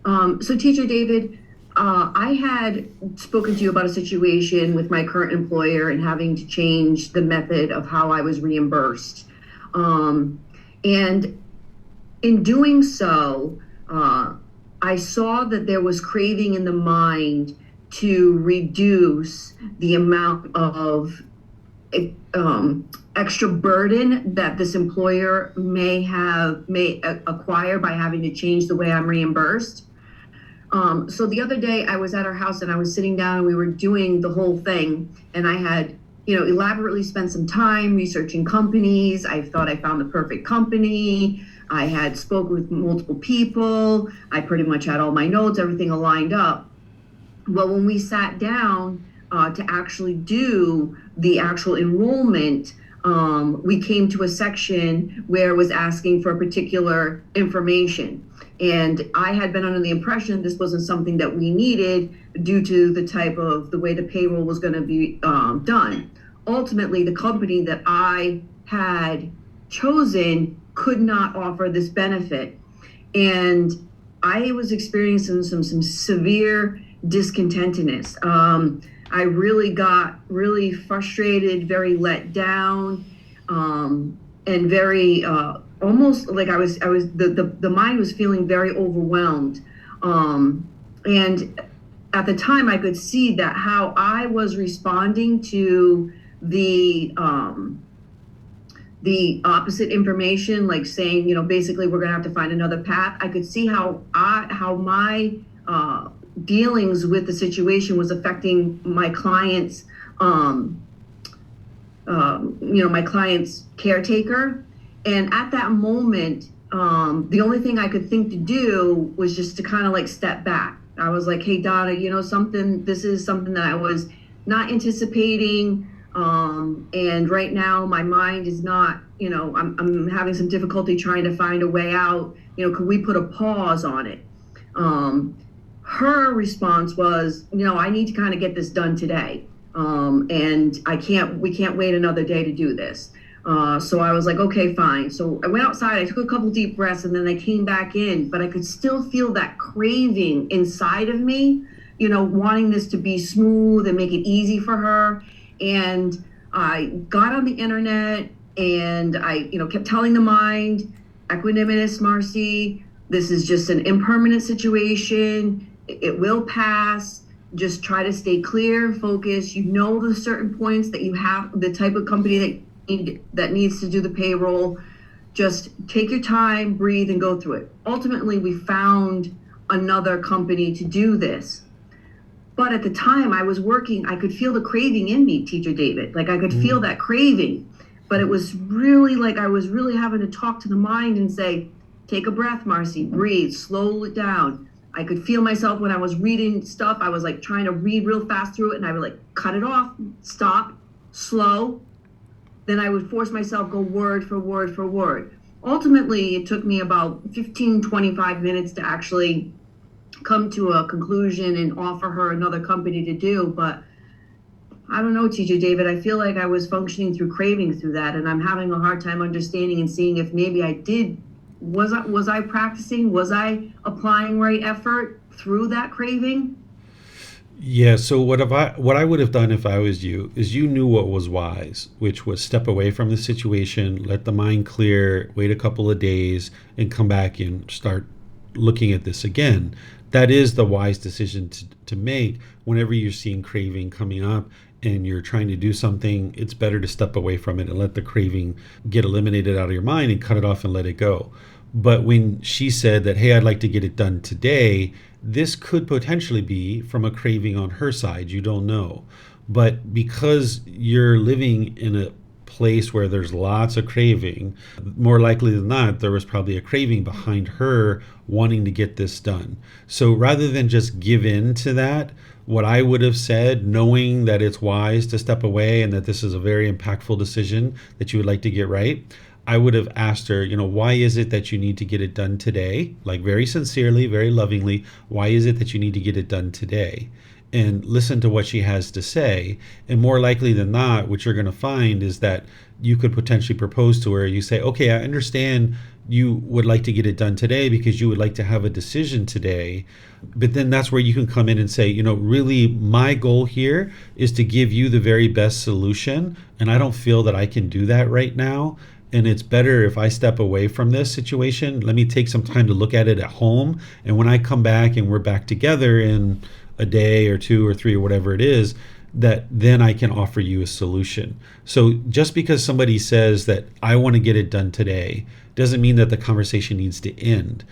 So Teacher David, I had spoken to you about a situation with my current employer and having to change the method of how I was reimbursed. And in doing so, I saw that there was craving in the mind to reduce the amount of extra burden that this employer may acquire by having to change the way I'm reimbursed. So the other day I was at our house and I was sitting down and we were doing the whole thing, and I had, elaborately spent some time researching companies. I thought I found the perfect company. I had spoke with multiple people. I pretty much had all my notes, everything aligned up. Well, when we sat down to actually do the actual enrollment, we came to a section where it was asking for particular information. And I had been under the impression this wasn't something that we needed due to the way the payroll was going to be done. Ultimately, the company that I had chosen could not offer this benefit. And I was experiencing some severe discontentedness. I really got really frustrated, very let down, and very almost like I was the mind was feeling very overwhelmed. And at the time, I could see that how I was responding to the opposite information, like saying, basically we're going to have to find another path. I could see how my dealings with the situation was affecting my client's, my client's caretaker. And at that moment, the only thing I could think to do was just to kind of like step back. I was like, hey, Donna, this is something that I was not anticipating. And right now my mind is not, I'm having some difficulty trying to find a way out. Could we put a pause on it? Her response was, I need to kind of get this done today. And we can't wait another day to do this. So I was like, okay, fine. So I went outside, I took a couple deep breaths, and then I came back in, but I could still feel that craving inside of me, wanting this to be smooth and make it easy for her. And I got on the internet and I, kept telling the mind, equanimous, Marcy, this is just an impermanent situation. It will pass. Just try to stay clear, focus. The certain points that you have, the type of company that needs to do the payroll. Just take your time, breathe, and go through it. Ultimately, we found another company to do this. But at the time I was working, I could feel the craving in me, Teacher David. Like I could feel that craving. But it was really like I was really having to talk to the mind and say, take a breath, Marcy, breathe, slow it down. I could feel myself when I was reading stuff. I was like trying to read real fast through it, and I would like cut it off, stop, slow. Then I would force myself go word for word for word. Ultimately, it took me about 15, 25 minutes to actually come to a conclusion and offer her another company to do. But I don't know, Teacher David, I feel like I was functioning through craving through that, and I'm having a hard time understanding and seeing if maybe I did. Was I practicing? Was I applying right effort through that craving? Yeah, so what I would have done if I was you is you knew what was wise, which was step away from the situation, let the mind clear, wait a couple of days, and come back and start looking at this again. That is the wise decision to make whenever you're seeing craving coming up and you're trying to do something. It's better to step away from it and let the craving get eliminated out of your mind and cut it off and let it go. But when she said that, hey, I'd like to get it done today, this could potentially be from a craving on her side. You don't know. But because you're living in a place where there's lots of craving, more likely than not, there was probably a craving behind her wanting to get this done. So rather than just give in to that, what I would have said, knowing that it's wise to step away and that this is a very impactful decision that you would like to get right, I would have asked her, why is it that you need to get it done today? Like very sincerely, very lovingly, why is it that you need to get it done today? And listen to what she has to say. And more likely than not, what you're going to find is that you could potentially propose to her. You say, okay, I understand you would like to get it done today because you would like to have a decision today. But then that's where you can come in and say, really my goal here is to give you the very best solution. And I don't feel that I can do that right now. And it's better if I step away from this situation. Let me take some time to look at it at home. And when I come back and we're back together in a day or two or three or whatever it is, that then I can offer you a solution. So just because somebody says that I want to get it done today doesn't mean that the conversation needs to end.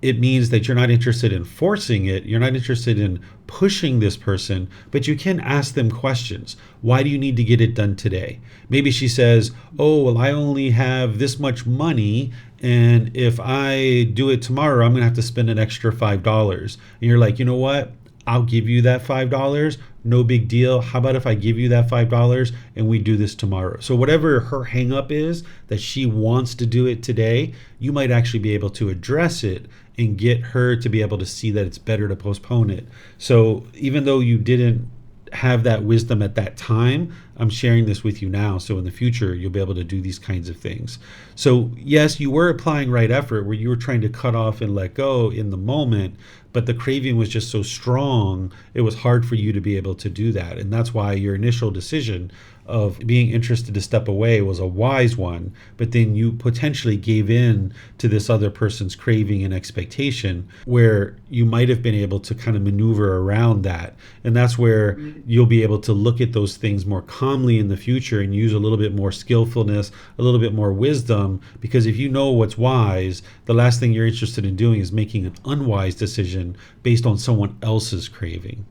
It means that you're not interested in forcing it. You're not interested in pushing this person, but you can ask them questions. Why do you need to get it done today? Maybe she says, oh, well, I only have this much money, and if I do it tomorrow, I'm going to have to spend an extra $5. And you're like, you know what? I'll give you that $5. No big deal. How about if I give you that $5 and we do this tomorrow? So whatever her hang up is that she wants to do it today, you might actually be able to address it and get her to be able to see that it's better to postpone it. So even though you didn't have that wisdom at that time, I'm sharing this with you now. So in the future, you'll be able to do these kinds of things. So yes, you were applying right effort where you were trying to cut off and let go in the moment, but the craving was just so strong, it was hard for you to be able to do that. And that's why your initial decision of being interested to step away was a wise one, but then you potentially gave in to this other person's craving and expectation, where you might have been able to kind of maneuver around that. And that's where you'll be able to look at those things more calmly in the future and use a little bit more skillfulness, a little bit more wisdom, because if you know what's wise, the last thing you're interested in doing is making an unwise decision based on someone else's craving.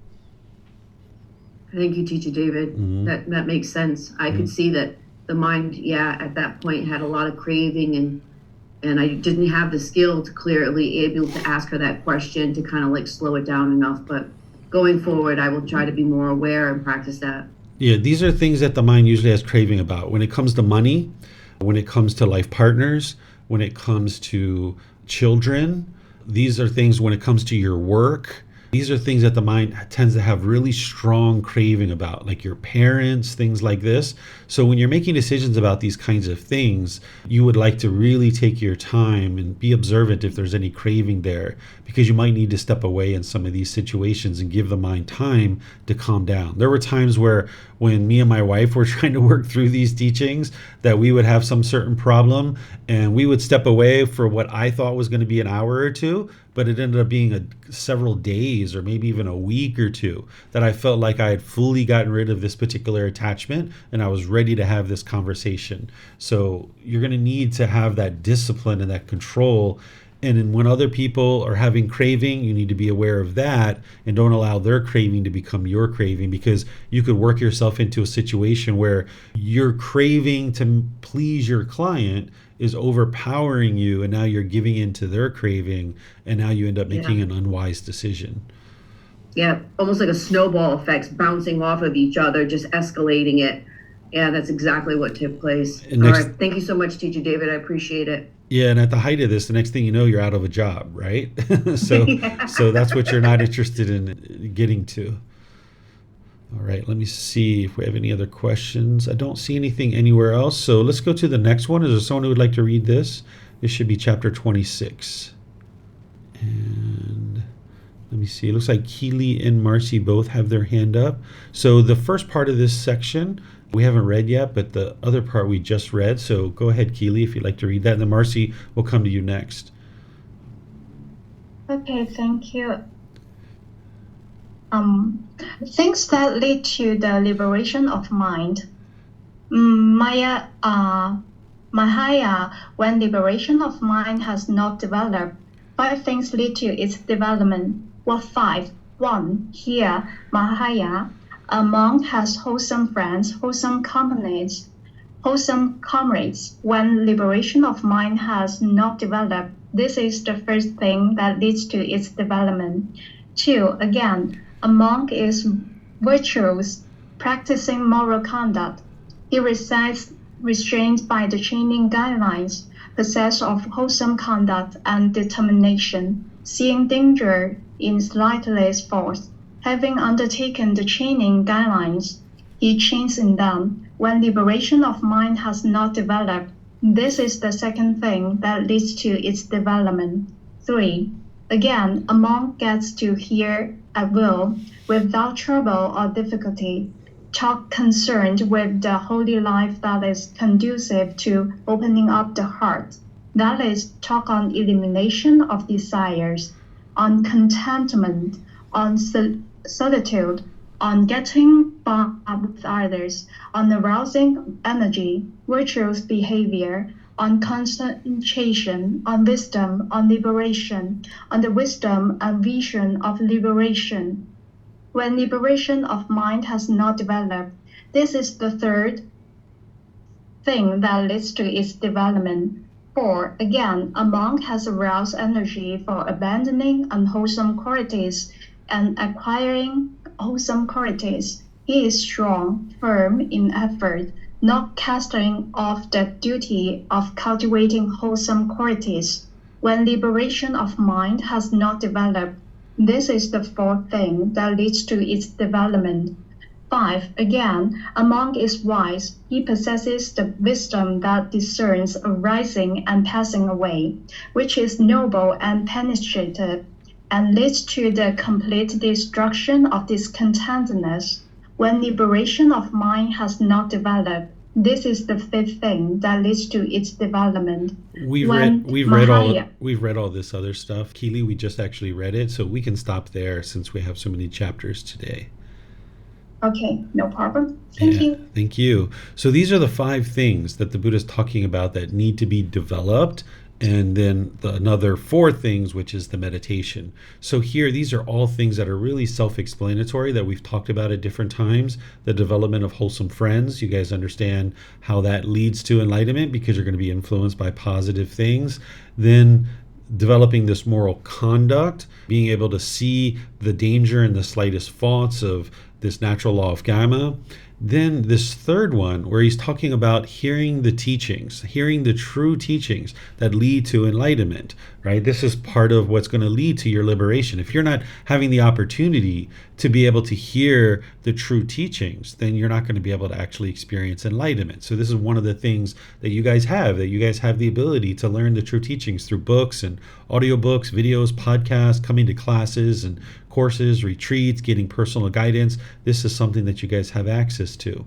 Thank you, Teacher David. That makes sense. I could see that the mind, at that point had a lot of craving, and I didn't have the skill to clearly able to ask her that question to kind of like slow it down enough. But going forward, I will try to be more aware and practice that. Yeah, these are things that the mind usually has craving about. When it comes to money, when it comes to life partners, when it comes to children, these are things when it comes to your work. These are things that the mind tends to have really strong craving about, like your parents, things like this. So when you're making decisions about these kinds of things, you would like to really take your time and be observant if there's any craving there, because you might need to step away in some of these situations and give the mind time to calm down. There were times where when me and my wife were trying to work through these teachings, that we would have some certain problem and we would step away for what I thought was going to be an hour or two, but it ended up being several days or maybe even a week or two that I felt like I had fully gotten rid of this particular attachment and I was ready to have this conversation. So you're going to need to have that discipline and that control. And then when other people are having craving, you need to be aware of that and don't allow their craving to become your craving, because you could work yourself into a situation where your craving to please your client is overpowering you, and now you're giving in to their craving, and now you end up making an unwise decision. Yeah, almost like a snowball effect, bouncing off of each other, just escalating it. Yeah, that's exactly what took place. All right, thank you so much, Teacher David. I appreciate it. Yeah, and at the height of this, the next thing you know, you're out of a job, right? So that's what you're not interested in getting to. All right, let me see if we have any other questions. I don't see anything anywhere else. So let's go to the next one. Is there someone who would like to read this? This should be chapter 26. And let me see. It looks like Keely and Marcy both have their hand up. So the first part of this section we haven't read yet, but the other part we just read. So go ahead, Keely, if you'd like to read that. And then Marcy will come to you next. Okay, thank you. Things that lead to the liberation of mind. Mahaya, when liberation of mind has not developed, 5 things lead to its development. What 5? 1. Here, Mahaya, a monk has wholesome friends, wholesome comrades. When liberation of mind has not developed, this is the first thing that leads to its development. 2. Again, a monk is virtuous, practicing moral conduct. He resides restrained by the training guidelines, possessed of wholesome conduct and determination, seeing danger in slightest force. Having undertaken the training guidelines, he trains in them. When liberation of mind has not developed, this is the second thing that leads to its development. 3. Again, a monk gets to hear at will, without trouble or difficulty, talk concerned with the holy life that is conducive to opening up the heart. That is, talk on elimination of desires, on contentment, on solitude, on getting by with others, on arousing energy, virtuous behavior, on concentration, on wisdom, on liberation, on the wisdom and vision of liberation. When liberation of mind has not developed, this is the third thing that leads to its development. 4. Again, a monk has aroused energy for abandoning unwholesome qualities and acquiring wholesome qualities. He is strong, firm in effort, not casting off the duty of cultivating wholesome qualities. When liberation of mind has not developed, this is the fourth thing that leads to its development. 5. Again, a monk is wise. He possesses the wisdom that discerns arising and passing away, which is noble and penetrative. and leads to the complete destruction of discontentedness when liberation of mind has not developed. This is the fifth thing that leads to its development. We've read all this other stuff. Keely, we just actually read it, so we can stop there since we have so many chapters today. Okay, no problem. Thank you. Thank you. So these are the 5 things that the Buddha is talking about that need to be developed, and then another 4 things, which is the meditation. So here, these are all things that are really self-explanatory that we've talked about at different times. The development of wholesome friends. You guys understand how that leads to enlightenment because you're going to be influenced by positive things. Then developing this moral conduct, being able to see the danger in the slightest faults of this natural law of karma. Then this third one, where he's talking about hearing the teachings, hearing the true teachings that lead to enlightenment, right? This is part of what's going to lead to your liberation. If you're not having the opportunity to be able to hear the true teachings, then you're not going to be able to actually experience enlightenment. So this is one of the things that you guys have the ability to learn the true teachings through books and audiobooks, videos, podcasts, coming to classes and courses, retreats, getting personal guidance. This is something that you guys have access to.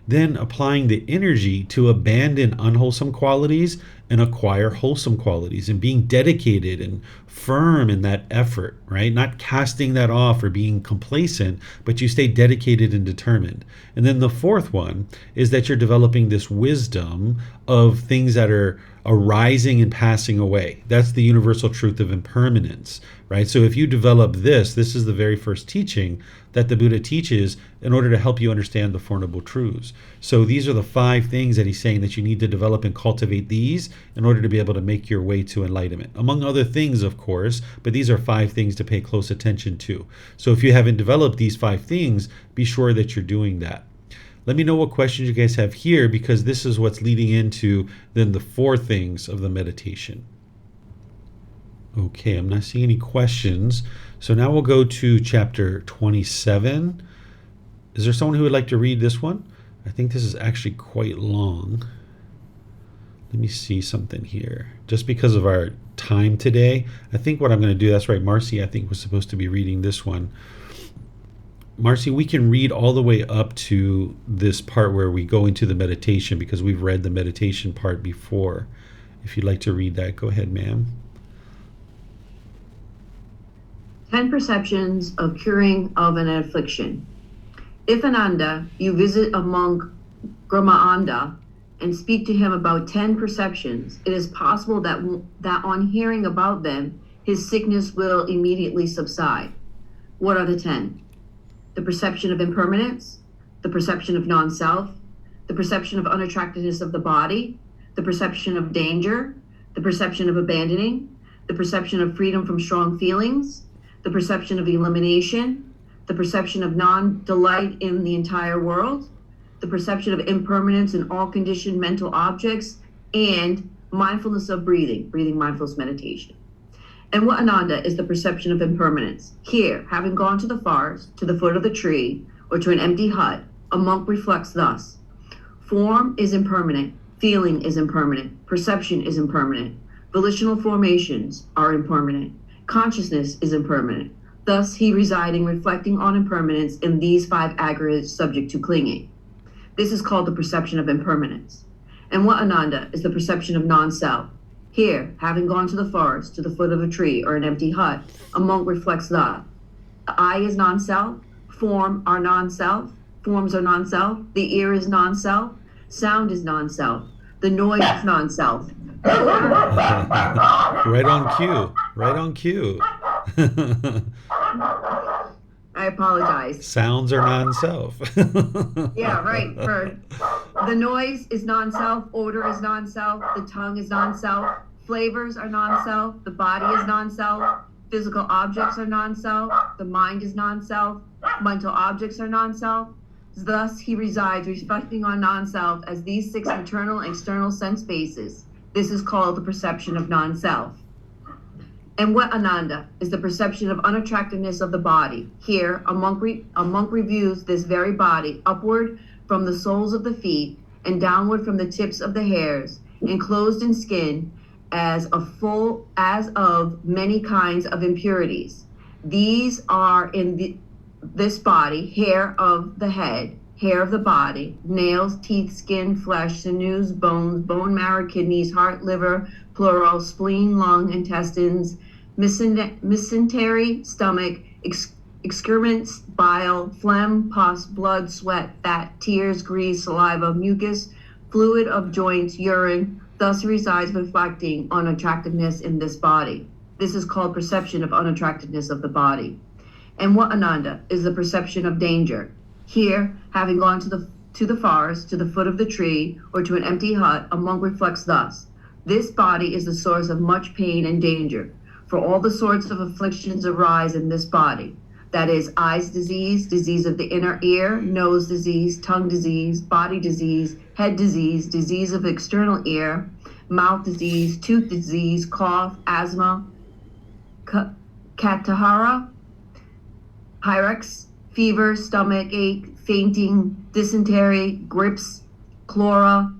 Then applying the energy to abandon unwholesome qualities and acquire wholesome qualities, and being dedicated and firm in that effort, right? Not casting that off or being complacent, but you stay dedicated and determined. And then the fourth one is that you're developing this wisdom of things that are arising and passing away. That's the universal truth of impermanence, right? So if you develop this is the very first teaching that the Buddha teaches in order to help you understand the Four Noble Truths. So these are the 5 things that he's saying that you need to develop and cultivate these in order to be able to make your way to enlightenment. Among other things, of course, but these are 5 things to pay close attention to. So if you haven't developed these 5 things, be sure that you're doing that. Let me know what questions you guys have here, because this is what's leading into then the 4 things of the meditation. Okay, I'm not seeing any questions. So now we'll go to chapter 27. Is there someone who would like to read this one? I think this is actually quite long. Let me see something here. Just because of our time today, I think what I'm going to do, that's right, Marcy, I think was supposed to be reading this one. Marcy, we can read all the way up to this part where we go into the meditation, because we've read the meditation part before. If you'd like to read that, go ahead, ma'am. 10 perceptions of curing of an affliction. If Ananda, you visit a monk, Gramaanda, and speak to him about 10 perceptions, it is possible that on hearing about them, his sickness will immediately subside. What are the 10? The perception of impermanence, the perception of non-self, the perception of unattractiveness of the body, the perception of danger, the perception of abandoning, the perception of freedom from strong feelings, the perception of elimination, the perception of non-delight in the entire world, the perception of impermanence in all conditioned mental objects, and mindfulness of breathing mindfulness meditation. And what Ananda is the perception of impermanence. Here, having gone to the forest, to the foot of the tree, or to an empty hut, a monk reflects thus: form is impermanent, feeling is impermanent, perception is impermanent, volitional formations are impermanent, consciousness is impermanent. Thus, he residing, reflecting on impermanence in these 5 aggregates subject to clinging. This is called the perception of impermanence. And what Ananda is the perception of non-self. Here, having gone to the forest, to the foot of a tree or an empty hut, a monk reflects thus: the eye is non-self, forms are non-self, the ear is non-self, sound is non-self, the noise is non-self. Right on cue. I apologize. Sounds are non-self. Yeah, right. The noise is non-self, odor is non-self, the tongue is non-self, flavors are non-self, the body is non-self, physical objects are non-self, the mind is non-self, mental objects are non-self. Thus, he resides, reflecting on non-self as these 6 internal and external sense bases. This is called the perception of non-self. And what Ananda is the perception of unattractiveness of the body. Here, a monk reviews this very body upward from the soles of the feet and downward from the tips of the hairs, enclosed in skin, as of many kinds of impurities. These are in this body: hair of the head, hair of the body, nails, teeth, skin, flesh, sinews, bones, bone marrow, kidneys, heart, liver, plural, spleen, lung, intestines, mesentery, stomach, excrements, bile, phlegm, pus, blood, sweat, fat, tears, grease, saliva, mucus, fluid of joints, urine. Thus resides reflecting unattractiveness in this body. This is called perception of unattractiveness of the body. And what, Ananda, is the perception of danger? Here, having gone to the forest, to the foot of the tree, or to an empty hut, a monk reflects thus: this body is the source of much pain and danger, for all the sorts of afflictions arise in this body. That is, eyes disease, disease of the inner ear, nose disease, tongue disease, body disease, head disease, disease of external ear, mouth disease, tooth disease, cough, asthma, katahara, pyrex, fever, stomach ache, fainting, dysentery, grips, chlora,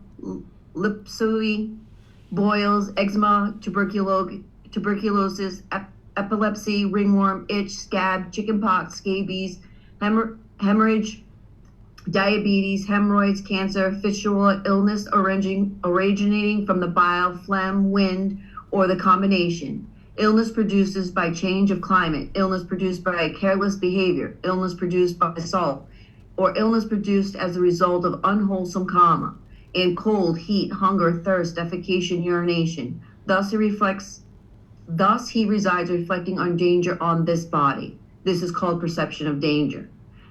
lipsui, boils, eczema, tuberculosis, epilepsy, ringworm, itch, scab, chickenpox, scabies, hemorrhage, diabetes, hemorrhoids, cancer, fistula, illness originating from the bile, phlegm, wind, or the combination. Illness produced by change of climate, illness produced by careless behavior, illness produced by assault, or illness produced as a result of unwholesome karma, and cold, heat, hunger, thirst, defecation, urination. Thus he resides reflecting on danger on this body. This is called perception of danger.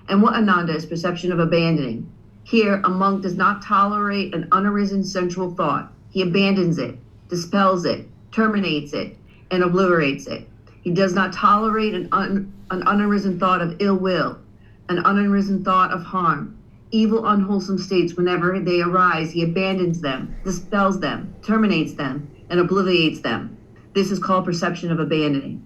And what, Ananda, is perception of abandoning? Here, a monk does not tolerate an unarisen sensual thought. He abandons it, dispels it, terminates it, and obliterates it. He does not tolerate an unarisen thought of ill will, an unarisen thought of harm. Evil, unwholesome states, whenever they arise, he abandons them, dispels them, terminates them, and obliterates them. This is called perception of abandoning.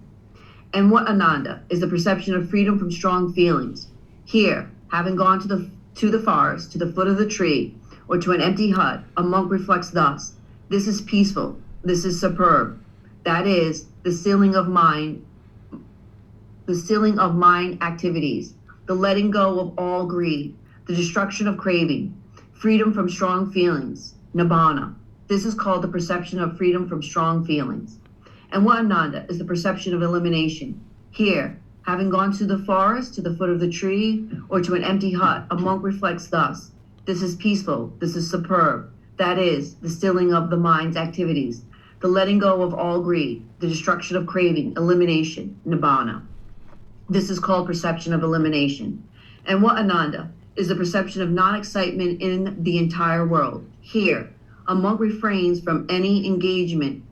And what, Ananda, is the perception of freedom from strong feelings? Here, having gone to the forest, to the foot of the tree, or to an empty hut, a monk reflects thus: this is peaceful, this is superb. That is, the sealing of mind activities, the letting go of all greed, the destruction of craving, freedom from strong feelings, nibbana. This is called the perception of freedom from strong feelings. And what, Ananda, is the perception of elimination? Here, having gone to the forest, to the foot of the tree, or to an empty hut, a monk reflects thus: this is peaceful, this is superb. That is, the stilling of the mind's activities, the letting go of all greed, the destruction of craving, elimination, nibbana. This is called perception of elimination. And what, Ananda, is the perception of non-excitement in the entire world? Here, a monk refrains from any engagement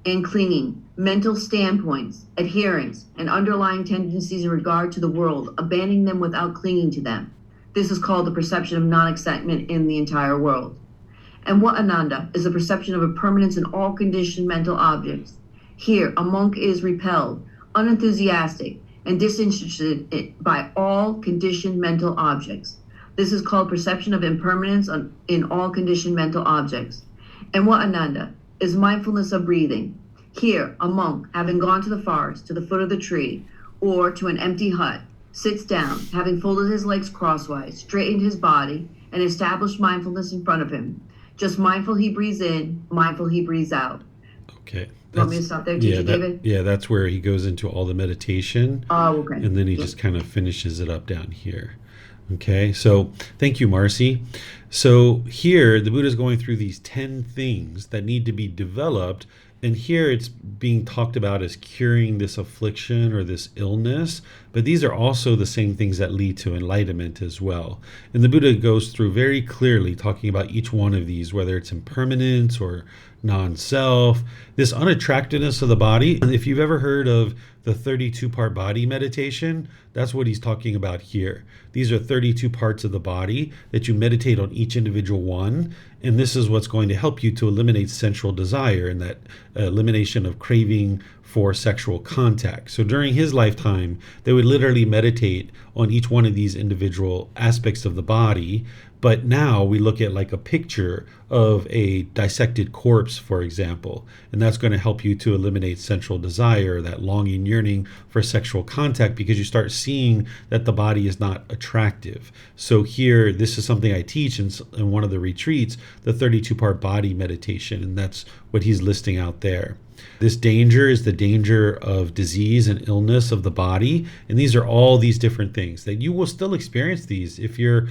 and clinging, mental standpoints, adherence, and underlying tendencies in regard to the world, abandoning them without clinging to them. This is called the perception of non-excitement in the entire world. And what, Ananda, is the perception of impermanence in all conditioned mental objects? Here, a monk is repelled, unenthusiastic, and disinterested by all conditioned mental objects. This is called perception of impermanence in all conditioned mental objects. And what, Ananda, is mindfulness of breathing? Here, a monk, having gone to the forest, to the foot of the tree, or to an empty hut, sits down, having folded his legs crosswise, straightened his body, and established mindfulness in front of him. Just mindful he breathes in, mindful he breathes out. Okay. Want me to stop there, teacher David? Yeah, that's where he goes into all the meditation. Oh, okay. And then he just kind of finishes it up down here. Okay, so thank you, Marcy. So here, the Buddha is going through these 10 things that need to be developed. And here it's being talked about as curing this affliction or this illness, but these are also the same things that lead to enlightenment as well. And the Buddha goes through very clearly talking about each one of these, whether it's impermanence or non-self, this unattractiveness of the body. If you've ever heard of the 32-part body meditation, that's what he's talking about here. These are 32 parts of the body that you meditate on each individual one. And this is what's going to help you to eliminate sensual desire and that elimination of craving for sexual contact. So during his lifetime, they would literally meditate on each one of these individual aspects of the body But now we look at like a picture of a dissected corpse, for example, and that's going to help you to eliminate sensual desire, that longing, yearning for sexual contact, because you start seeing that the body is not attractive. So here, this is something I teach in one of the retreats, the 32-part body meditation, and that's what he's listing out there. This danger is the danger of disease and illness of the body. And these are all these different things that you will still experience these. If you're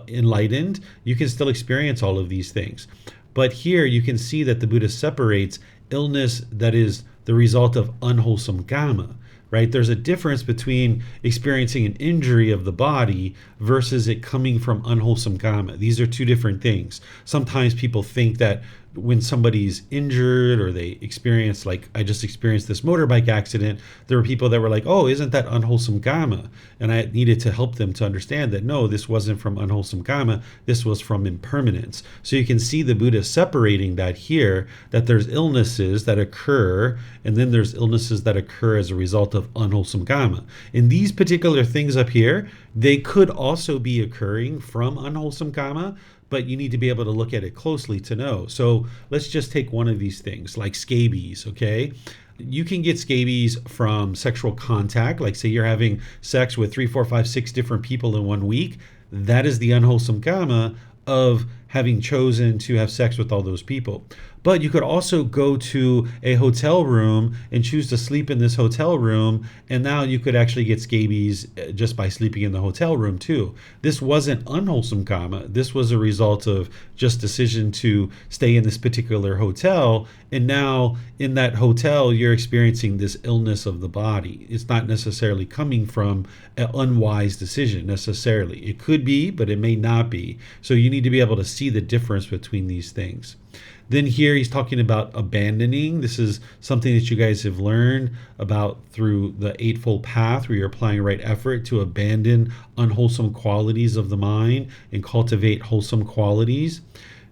enlightened, you can still experience all of these things. But here you can see that the Buddha separates illness that is the result of unwholesome kamma. Right? There's a difference between experiencing an injury of the body versus it coming from unwholesome kamma. These are two different things. Sometimes people think that when somebody's injured or they experience, like I just experienced this motorbike accident, there were people that were like, oh, isn't that unwholesome kamma? And I needed to help them to understand that no, this wasn't from unwholesome kamma, this was from impermanence. So you can see the Buddha separating that here, that there's illnesses that occur, and then there's illnesses that occur as a result of unwholesome kamma. And these particular things up here, they could also be occurring from unwholesome kamma, but you need to be able to look at it closely to know. So let's just take one of these things, like scabies, okay? You can get scabies from sexual contact, like say you're having sex with 3, 4, 5, 6 different people in 1 week. That is the unwholesome kamma of having chosen to have sex with all those people. But you could also go to a hotel room and choose to sleep in this hotel room, and now you could actually get scabies just by sleeping in the hotel room too. This wasn't unwholesome kamma. This was a result of just decision to stay in this particular hotel, and now in that hotel you're experiencing this illness of the body. It's not necessarily coming from an unwise decision necessarily. It could be, but it may not be. So you need to be able to see the difference between these things. Then here he's talking about abandoning. This is something that you guys have learned about through the Eightfold Path, where you're applying right effort to abandon unwholesome qualities of the mind and cultivate wholesome qualities.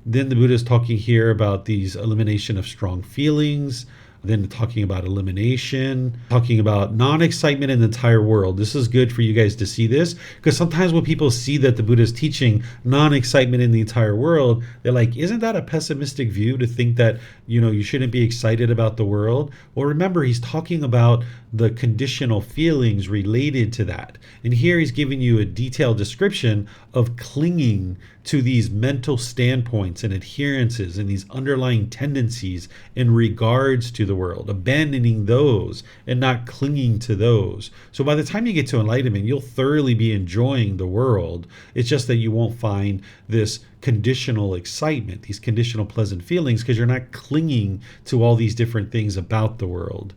Then the Buddha is talking here about these elimination of strong feelings, then talking about elimination, talking about non-excitement in the entire world. This is good for you guys to see this, because sometimes when people see that the Buddha is teaching non-excitement in the entire world, they're like, isn't that a pessimistic view to think that, you shouldn't be excited about the world? Well, remember, he's talking about the conditional feelings related to that. And here he's giving you a detailed description of clinging to these mental standpoints and adherences and these underlying tendencies in regards to the world, abandoning those and not clinging to those. So by the time you get to enlightenment, you'll thoroughly be enjoying the world. It's just that you won't find this conditional excitement, these conditional pleasant feelings, because you're not clinging to all these different things about the world.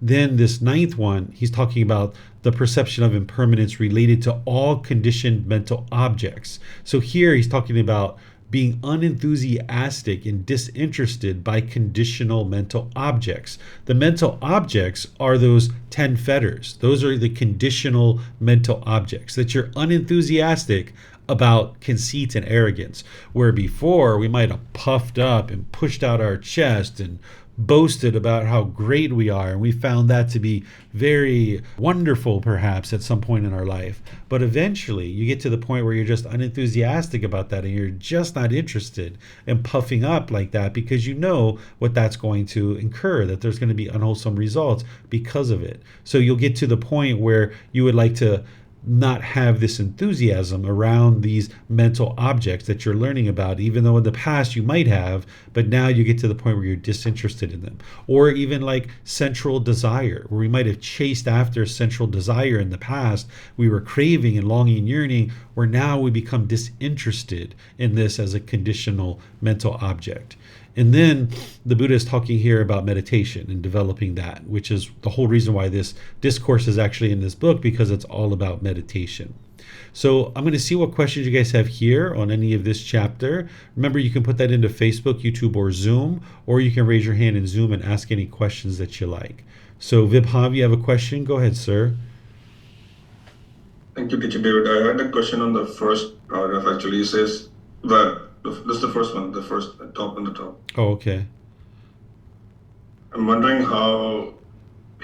Then this 9th one, he's talking about the perception of impermanence related to all conditioned mental objects. So here he's talking about being unenthusiastic and disinterested by conditional mental objects. The mental objects are those 10 fetters. Those are the conditional mental objects, that you're unenthusiastic about conceit and arrogance, where before we might have puffed up and pushed out our chest and boasted about how great we are, and we found that to be very wonderful perhaps at some point in our life. But eventually you get to the point where you're just unenthusiastic about that, and you're just not interested in puffing up like that, because you know what that's going to incur, that there's going to be unwholesome results because of it. So you'll get to the point where you would like to not have this enthusiasm around these mental objects that you're learning about, even though in the past you might have, but now you get to the point where you're disinterested in them. Or even like sensual desire, where we might have chased after sensual desire in the past, we were craving and longing and yearning, where now we become disinterested in this as a conditional mental object. And then the Buddha is talking here about meditation and developing that, which is the whole reason why this discourse is actually in this book, because it's all about meditation. So I'm going to see what questions you guys have here on any of this chapter. Remember, you can put that into Facebook, YouTube, or Zoom, or you can raise your hand in Zoom and ask any questions that you like. So Vibhav, you have a question? Go ahead, sir. Thank you, Teacher David. I had a question on the first paragraph. Actually, it says that this is the first one, the first top on the top. Oh, okay. I'm wondering how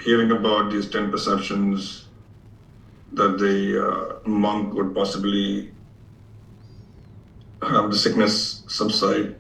hearing about these 10 perceptions that the monk would possibly the sickness subside?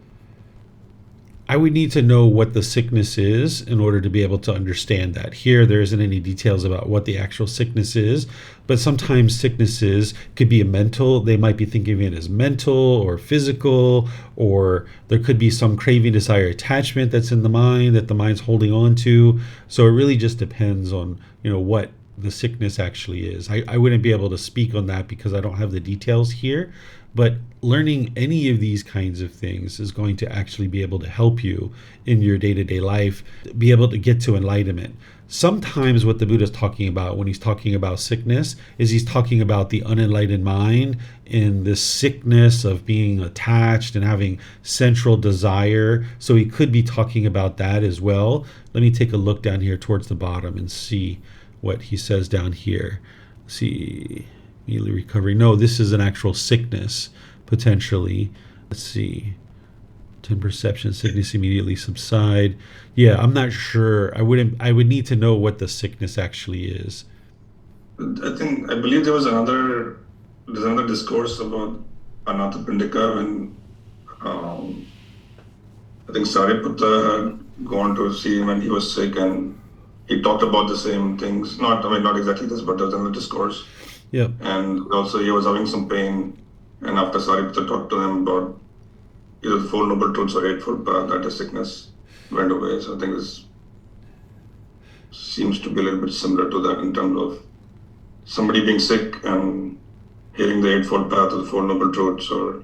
I would need to know what the sickness is in order to be able to understand that. Here, there isn't any details about what the actual sickness is, but sometimes sicknesses could be a mental, they might be thinking of it as mental or physical, or there could be some craving, desire, attachment that's in the mind that the mind's holding on to. So it really just depends on, what the sickness actually is. I wouldn't be able to speak on that because I don't have the details here. But learning any of these kinds of things is going to actually be able to help you in your day-to-day life, be able to get to enlightenment. Sometimes what the Buddha is talking about when he's talking about sickness is he's talking about the unenlightened mind and this sickness of being attached and having central desire. So he could be talking about that as well. Let me take a look down here towards the bottom and see what he says down here. See, immediately recovering. No, this is an actual sickness, potentially. Let's see. 10 perception, sickness immediately subside. Yeah, I'm not sure. I would need to know what the sickness actually is. I believe there's another discourse about Anathapindika when I think Sariputta had gone to see him when he was sick, and he talked about the same things. Not exactly this, but there's another discourse. Yep. And also he was having some pain, and after Sariputta talked to him about either the Four Noble Truths or Eightfold Path, that his sickness went away. So I think this seems to be a little bit similar to that in terms of somebody being sick and hearing the Eightfold Path or the Four Noble Truths, or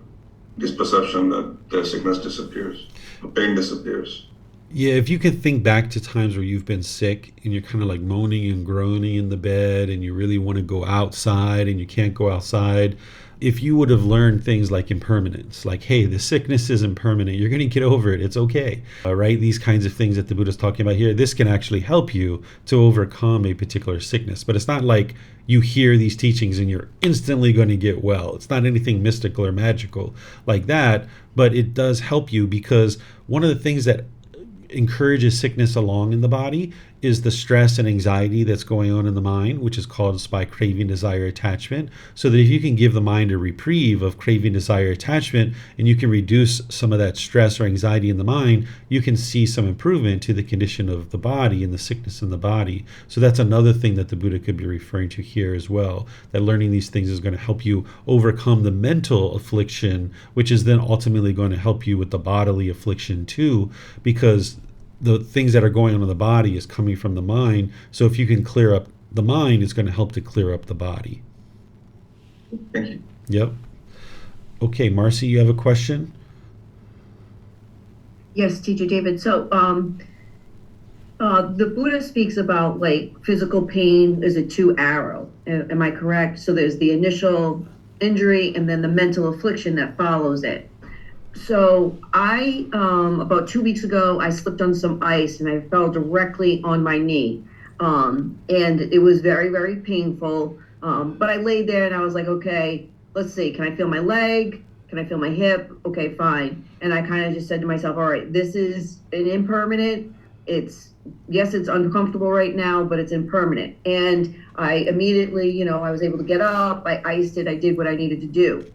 this perception that their sickness disappears, the pain disappears. Yeah, if you can think back to times where you've been sick and you're kind of like moaning and groaning in the bed and you really want to go outside and you can't go outside, if you would have learned things like impermanence, like, hey, the sickness is impermanent, you're going to get over it, it's okay, right? These kinds of things that the Buddha's talking about here, this can actually help you to overcome a particular sickness. But it's not like you hear these teachings and you're instantly going to get well. It's not anything mystical or magical like that, but it does help you, because one of the things that encourages sickness along in the body is the stress and anxiety that's going on in the mind, which is caused by craving, desire, attachment. So that if you can give the mind a reprieve of craving, desire, attachment, and you can reduce some of that stress or anxiety in the mind, you can see some improvement to the condition of the body and the sickness in the body. So that's another thing that the Buddha could be referring to here as well, that learning these things is going to help you overcome the mental affliction, which is then ultimately going to help you with the bodily affliction too, because the things that are going on in the body is coming from the mind. So if you can clear up the mind, it's going to help to clear up the body. Thank you. Yep. Okay, Marcy, you have a question? Yes, Teacher David. So the Buddha speaks about like physical pain is a two arrow. Am I correct? So there's the initial injury and then the mental affliction that follows it. So I, about 2 weeks ago, I slipped on some ice and I fell directly on my knee. And it was very, very painful. But I laid there and I was like, okay, let's see. Can I feel my leg? Can I feel my hip? Okay, fine. And I kind of just said to myself, all right, this is an impermanent. Yes, it's uncomfortable right now, but it's impermanent. And I immediately, I was able to get up. I iced it. I did what I needed to do.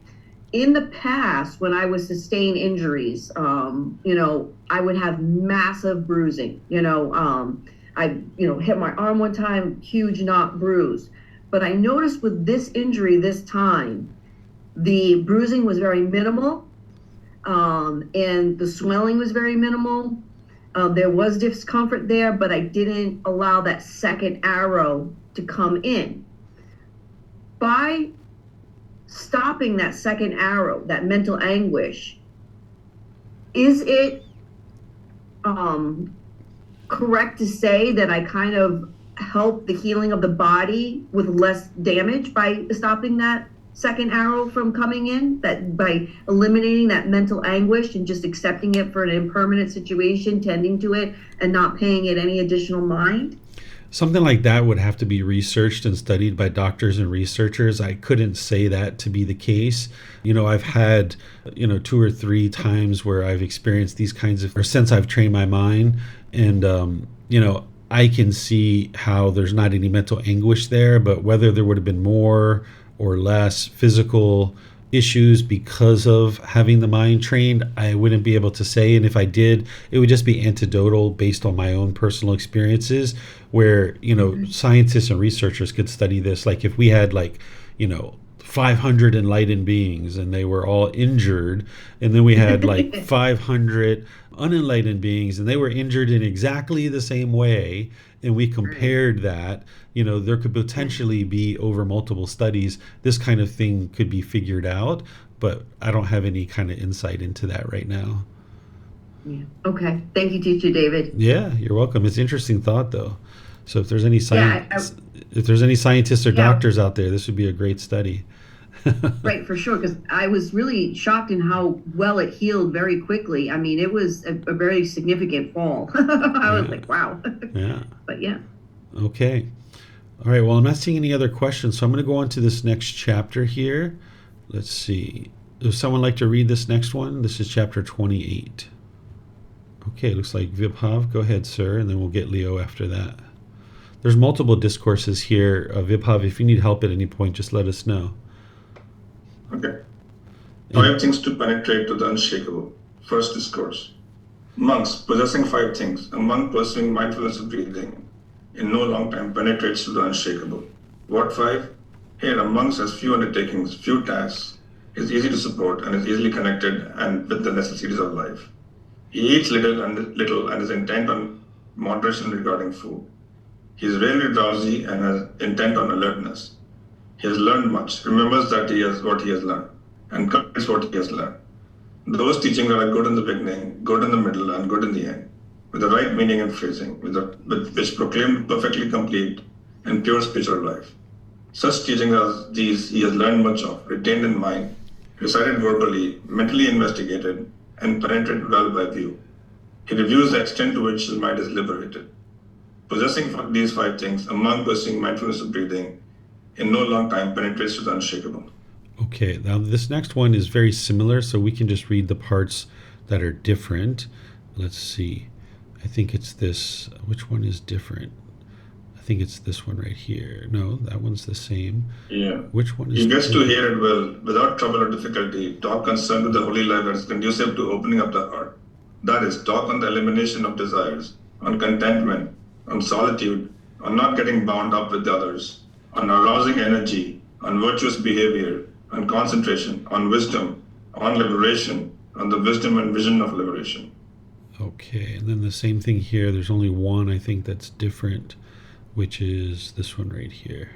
In the past, when I was sustained injuries, I would have massive bruising. I hit my arm one time, huge knot bruise. But I noticed with this injury this time, the bruising was very minimal, and the swelling was very minimal. There was discomfort there, but I didn't allow that second arrow to come in. By stopping that second arrow, that mental anguish, is it correct to say that I kind of help the healing of the body with less damage by stopping that second arrow from coming in, that by eliminating that mental anguish and just accepting it for an impermanent situation, tending to it and not paying it any additional mind? Something like that would have to be researched and studied by doctors and researchers. I couldn't say that to be the case. I've had, 2 or 3 times where I've experienced these kinds of, or since I've trained my mind, and, I can see how there's not any mental anguish there, but whether there would have been more or less physical issues because of having the mind trained, I wouldn't be able to say. And if I did, it would just be anecdotal based on my own personal experiences, where, scientists and researchers could study this. Like if we had 500 enlightened beings and they were all injured, and then we had 500 unenlightened beings and they were injured in exactly the same way, and we compared that, there could potentially be, over multiple studies, this kind of thing could be figured out, but I don't have any kind of insight into that right now. Yeah. Okay. Thank you, Teacher David. Yeah, you're welcome. It's an interesting thought, though. So if there's any if there's any scientists or doctors out there, this would be a great study. Right, for sure, because I was really shocked in how well it healed very quickly. I mean, it was a very significant fall. I was like, wow. Yeah. But yeah. Okay. All right. Well, I'm not seeing any other questions, so I'm going to go on to this next chapter here. Let's see. Would someone like to read this next one? This is chapter 28. Okay, looks like Vibhav. Go ahead, sir, and then we'll get Leo after that. There's multiple discourses here. Vibhav, if you need help at any point, just let us know. Okay. 5 things to penetrate to the unshakable. First discourse. Monks possessing 5 things. A monk pursuing mindfulness of breathing in no long time penetrates to the unshakable. What 5? Here, a monk has few undertakings, few tasks, is easy to support, and is easily connected and with the necessities of life. He eats little and is intent on moderation regarding food. He is rarely drowsy and has intent on alertness. He has learned much, remembers that he has what he has learned, and commits what he has learned. Those teachings are good in the beginning, good in the middle, and good in the end, with the right meaning and phrasing, with which proclaim perfectly complete and pure spiritual life. Such teachings as these he has learned much of, retained in mind, recited verbally, mentally investigated, and penetrated well by view. He reviews the extent to which his mind is liberated. Possessing these 5 things, a monk pursuing mindfulness of breathing in no long time penetrates to the unshakable. Okay, now this next one is very similar, so we can just read the parts that are different. Let's see. I think it's this. Which one is different? I think it's this one right here. No, that one's the same. Yeah. Which one is He gets to hear it well, without trouble or difficulty, talk concerned with the holy life that is conducive to opening up the heart. That is, talk on the elimination of desires, on contentment, on solitude, on not getting bound up with others, on arousing energy, on virtuous behavior, on concentration, on wisdom, on liberation, on the wisdom and vision of liberation. Okay, and then the same thing here. There's only one, I think, that's different, which is this one right here.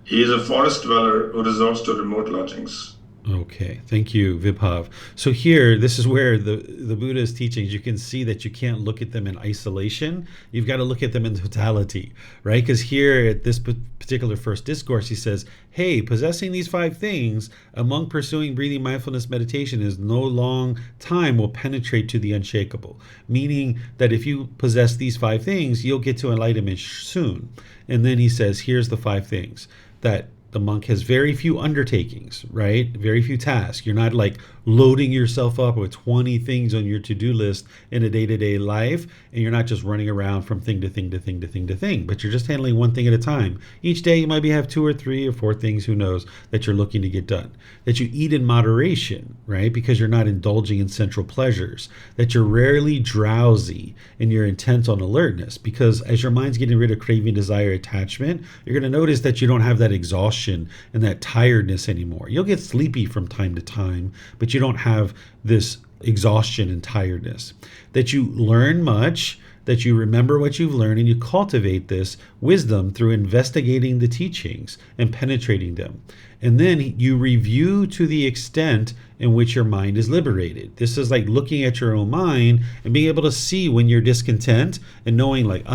He is a forest dweller who resorts to remote lodgings. Okay, thank you, Vibhav. So here, this is where the Buddha's teachings, you can see that you can't look at them in isolation. You've got to look at them in totality, right? Because here at this particular first discourse, he says, hey, possessing these 5 things, a monk pursuing breathing mindfulness meditation is no long time will penetrate to the unshakable. Meaning that if you possess these 5 things, you'll get to enlightenment soon. And then he says, here's the 5 things that the monk has very few undertakings, right? Very few tasks. You're not like loading yourself up with 20 things on your to-do list in a day-to-day life, and you're not just running around from thing to thing to thing to thing to thing, but you're just handling one thing at a time. Each day you might have 2 or 3 or 4 things, who knows, that you're looking to get done. That you eat in moderation, right? Because you're not indulging in sensual pleasures. That you're rarely drowsy and you're intent on alertness, because as your mind's getting rid of craving, desire, attachment, you're going to notice that you don't have that exhaustion and that tiredness anymore. You'll get sleepy from time to time, but you don't have this exhaustion and tiredness. That you learn much, that you remember what you've learned, and you cultivate this wisdom through investigating the teachings and penetrating them. And then you review to the extent in which your mind is liberated. This is like looking at your own mind and being able to see when you're discontent and knowing like,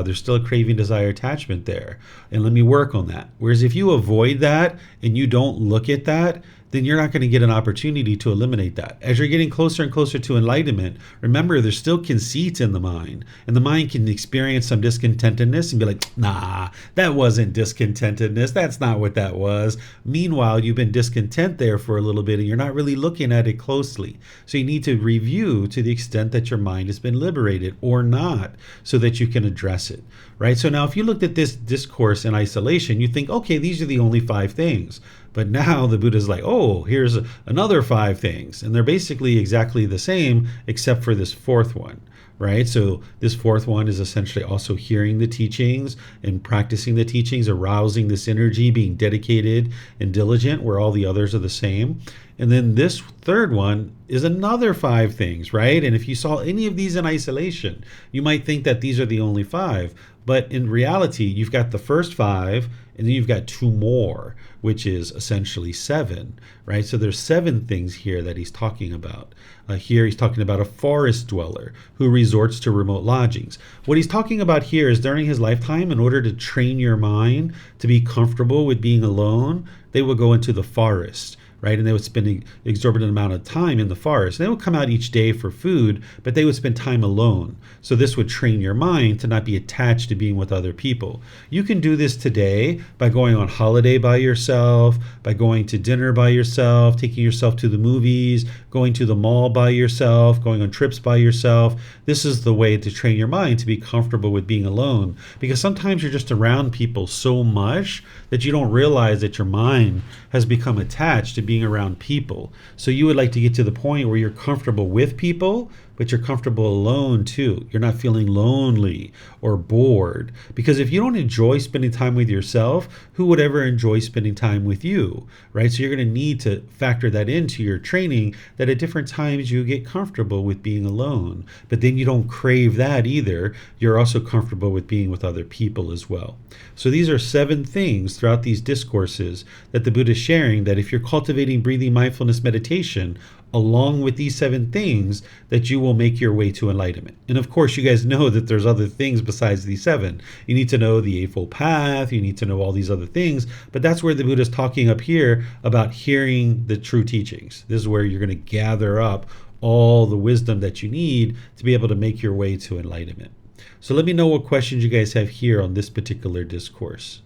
there's still a craving, desire, attachment there. And let me work on that. Whereas if you avoid that and you don't look at that, then you're not going to get an opportunity to eliminate that. As you're getting closer and closer to enlightenment, remember there's still conceit in the mind, and the mind can experience some discontentedness and be like, nah, that wasn't discontentedness. That's not what that was. Meanwhile, you've been discontent there for a little bit and you're not really looking at it closely. So you need to review to the extent that your mind has been liberated or not, so that you can address it, right? So now if you looked at this discourse in isolation, you think, okay, these are the only 5 things. But now the Buddha's like, oh, here's another 5 things. And they're basically exactly the same, except for this 4th one, right? So this 4th one is essentially also hearing the teachings and practicing the teachings, arousing this energy, being dedicated and diligent, where all the others are the same. And then this 3rd one is another 5 things, right? And if you saw any of these in isolation, you might think that these are the only 5. But in reality, you've got the first 5, and then you've got 2 more, which is essentially 7, right? So there's 7 things here that he's talking about. Here he's talking about a forest dweller who resorts to remote lodgings. What he's talking about here is during his lifetime, in order to train your mind to be comfortable with being alone, they would go into the forest, right? And they would spend an exorbitant amount of time in the forest. And they would come out each day for food, but they would spend time alone. So this would train your mind to not be attached to being with other people. You can do this today by going on holiday by yourself, by going to dinner by yourself, taking yourself to the movies, going to the mall by yourself, going on trips by yourself. This is the way to train your mind to be comfortable with being alone. Because sometimes you're just around people so much that you don't realize that your mind has become attached to being around people. So you would like to get to the point where you're comfortable with people, but you're comfortable alone too. You're not feeling lonely or bored. Because if you don't enjoy spending time with yourself, who would ever enjoy spending time with you, right? So you're going to need to factor that into your training, that at different times you get comfortable with being alone. But then you don't crave that either. You're also comfortable with being with other people as well. So these are 7 things throughout these discourses that the Buddha is sharing, that if you're cultivating breathing mindfulness meditation along with these 7 things, that you will make your way to enlightenment. And of course, you guys know that there's other things besides these 7. You need to know the Eightfold Path, you need to know all these other things, but that's where the Buddha is talking up here about hearing the true teachings. This is where you're going to gather up all the wisdom that you need to be able to make your way to enlightenment. So let me know what questions you guys have here on this particular discourse.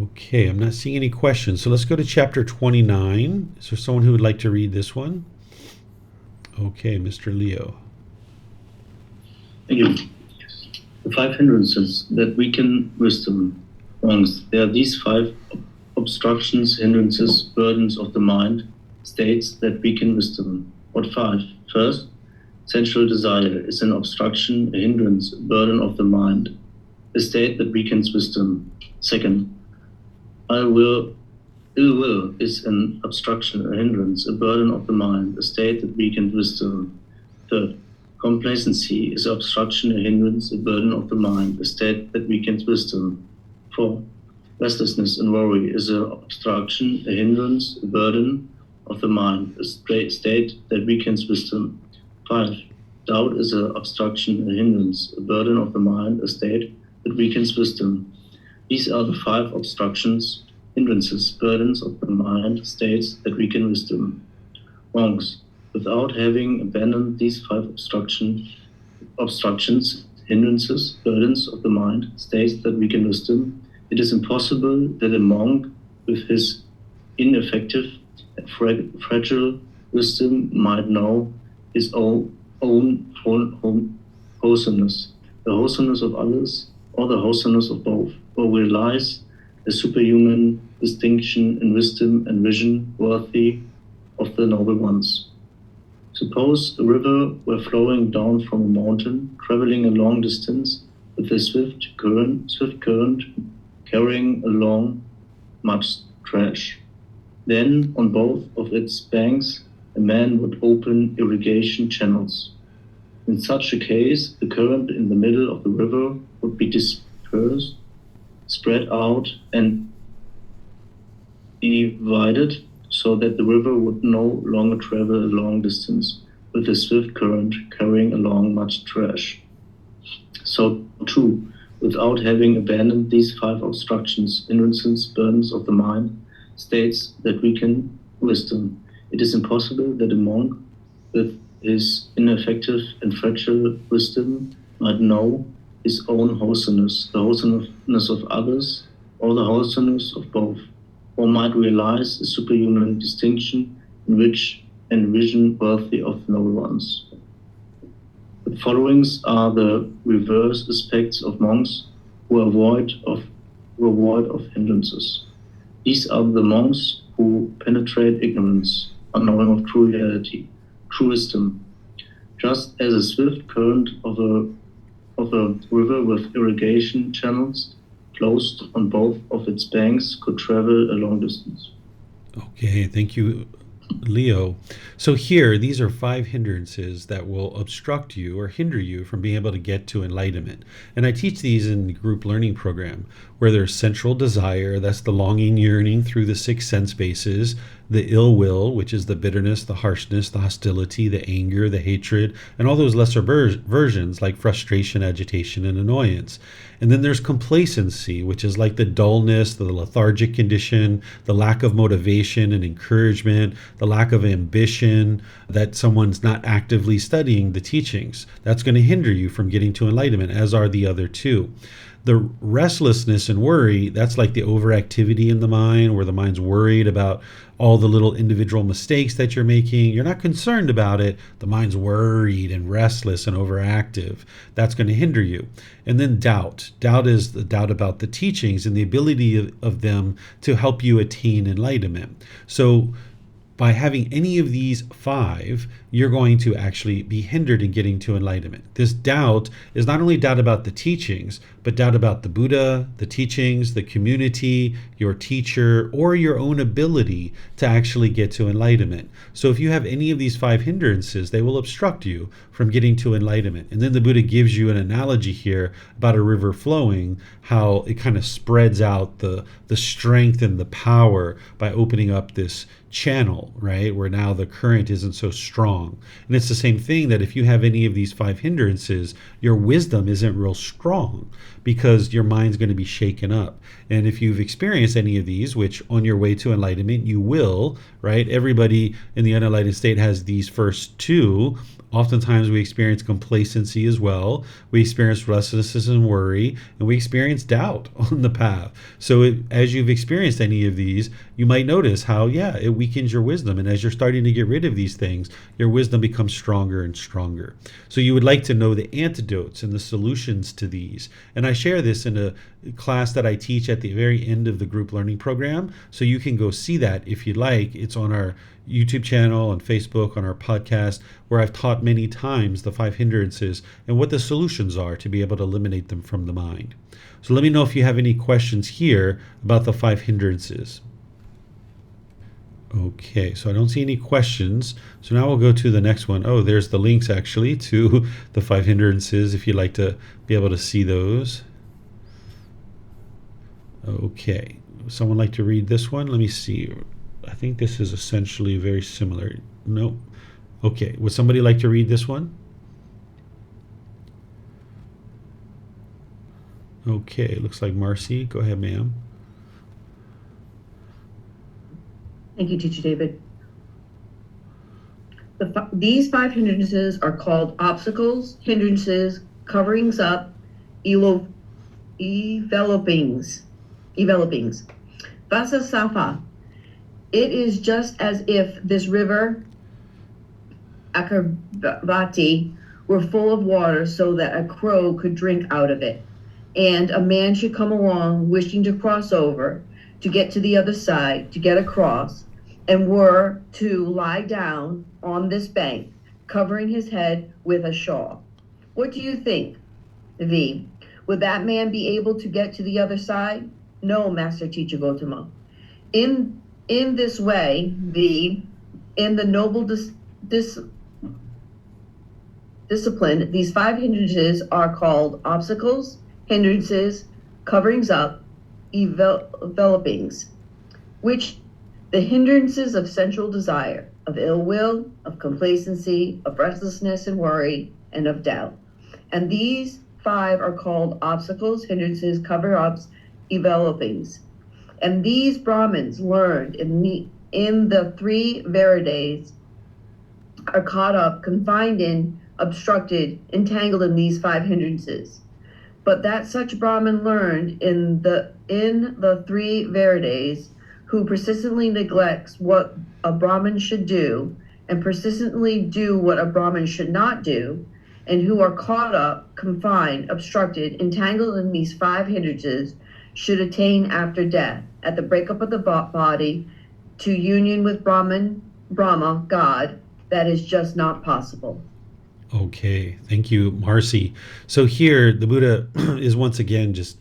Okay, I'm not seeing any questions. So let's go to chapter 29. Is there someone who would like to read this one? Okay, Mr. Leo. Thank you. The 5 hindrances that weaken wisdom. Amongst there are these 5 obstructions, hindrances, burdens of the mind, states that weaken wisdom. What 5? First, sensual desire is an obstruction, a hindrance, a burden of the mind, a state that weakens wisdom. Second, ill will is an obstruction, a hindrance, a burden of the mind, a state that weakens wisdom. Third, complacency is an obstruction, a hindrance, a burden of the mind, a state that weakens wisdom. 4, restlessness and worry is an obstruction, a hindrance, a burden of the mind, a state that weakens wisdom. 5, doubt is an obstruction, a hindrance, a burden of the mind, a state that weakens wisdom. These are the 5 obstructions, hindrances, burdens of the mind, states that weaken wisdom. Monks, without having abandoned these 5 obstructions, hindrances, burdens of the mind, states that weaken wisdom, it is impossible that a monk with his ineffective and fragile wisdom might know his own wholesomeness, the wholesomeness of others, or the wholesomeness of both, or realize a superhuman distinction in wisdom and vision worthy of the noble ones. Suppose a river were flowing down from a mountain, traveling a long distance with a swift current carrying along much trash. Then, on both of its banks, a man would open irrigation channels. In such a case, the current in the middle of the river would be dispersed, spread out, and divided, so that the river would no longer travel a long distance with a swift current carrying along much trash. So too, without having abandoned these 5 obstructions, hindrances, burdens of the mind, states that weaken wisdom, it is impossible that a monk with his ineffective and fragile wisdom might know his own wholesomeness, the wholesomeness of others, or the wholesomeness of both, or might realize a superhuman distinction in which and vision worthy of noble ones. The followings are the reverse aspects of monks who are void of hindrances. These are the monks who penetrate ignorance, unknowing of true reality, true wisdom, just as a swift current of a river with irrigation channels closed on both of its banks could travel a long distance. Okay, thank you, Leo. So here, these are 5 hindrances that will obstruct you or hinder you from being able to get to enlightenment. And I teach these in the group learning program, where there's central desire, that's the longing, yearning through the 6 sense bases, the ill will, which is the bitterness, the harshness, the hostility, the anger, the hatred, and all those lesser versions like frustration, agitation, and annoyance. And then there's complacency, which is like the dullness, the lethargic condition, the lack of motivation and encouragement, the lack of ambition, that someone's not actively studying the teachings. That's going to hinder you from getting to enlightenment, as are the other 2. The restlessness and worry, that's like the overactivity in the mind, where the mind's worried about all the little individual mistakes that you're making. You're not concerned about it. The mind's worried and restless and overactive. That's going to hinder you. And then doubt. Doubt is the doubt about the teachings and the ability of them to help you attain enlightenment. So by having any of these 5, you're going to actually be hindered in getting to enlightenment. This doubt is not only doubt about the teachings, but doubt about the Buddha, the teachings, the community, your teacher, or your own ability to actually get to enlightenment. So if you have any of these 5 hindrances, they will obstruct you from getting to enlightenment. And then the Buddha gives you an analogy here about a river flowing, how it kind of spreads out the strength and the power by opening up this channel, right, where now the current isn't so strong. And it's the same thing that if you have any of these 5 hindrances, your wisdom isn't real strong because your mind's going to be shaken up. And if you've experienced any of these, which on your way to enlightenment you will, right, everybody in the unenlightened state has these first 2. Oftentimes we experience complacency as well. We experience restlessness and worry, and we experience doubt on the path. So as you've experienced any of these, you might notice how, it weakens your wisdom. And as you're starting to get rid of these things, your wisdom becomes stronger and stronger. So you would like to know the antidotes and the solutions to these. And I share this in a class that I teach at the very end of the group learning program. So you can go see that if you'd like. It's on our YouTube channel, on Facebook, on our podcast, where I've taught many times the 5 hindrances and what the solutions are to be able to eliminate them from the mind. So let me know if you have any questions here about the 5 hindrances. Okay, so I don't see any questions. So now we'll go to the next one. Oh, there's the links actually to the 5 hindrances if you'd like to be able to see those. Okay, would someone like to read this one? Let me see. I think this is essentially very similar. No. Okay, would somebody like to read this one? Okay, it looks like Marcy. Go ahead, ma'am. Thank you, Teacher David. These 5 hindrances are called obstacles, hindrances, coverings up, envelopings. Vasa Safa. It is just as if this river, Akavati, were full of water so that a crow could drink out of it, and a man should come along wishing to cross over, to get to the other side, to get across, and were to lie down on this bank, covering his head with a shawl. What do you think, V? Would that man be able to get to the other side? No, Master Teacher Gotama. In this way, in the noble discipline, these 5 hindrances are called obstacles, hindrances, coverings up, envelopings, which the hindrances of sensual desire, of ill will, of complacency, of restlessness and worry, and of doubt. And these 5 are called obstacles, hindrances, cover-ups, envelopings. And these Brahmins learned in the 3 Veridays are caught up, confined in, obstructed, entangled in these 5 hindrances. But that such Brahmin learned in the 3 Veridays, who persistently neglects what a Brahmin should do, and persistently do what a Brahmin should not do, and who are caught up, confined, obstructed, entangled in these 5 hindrances, should attain after death, at the breakup of the body to union with Brahma, God, that is just not possible. Okay, thank you, Marcy. So here, the Buddha is once again just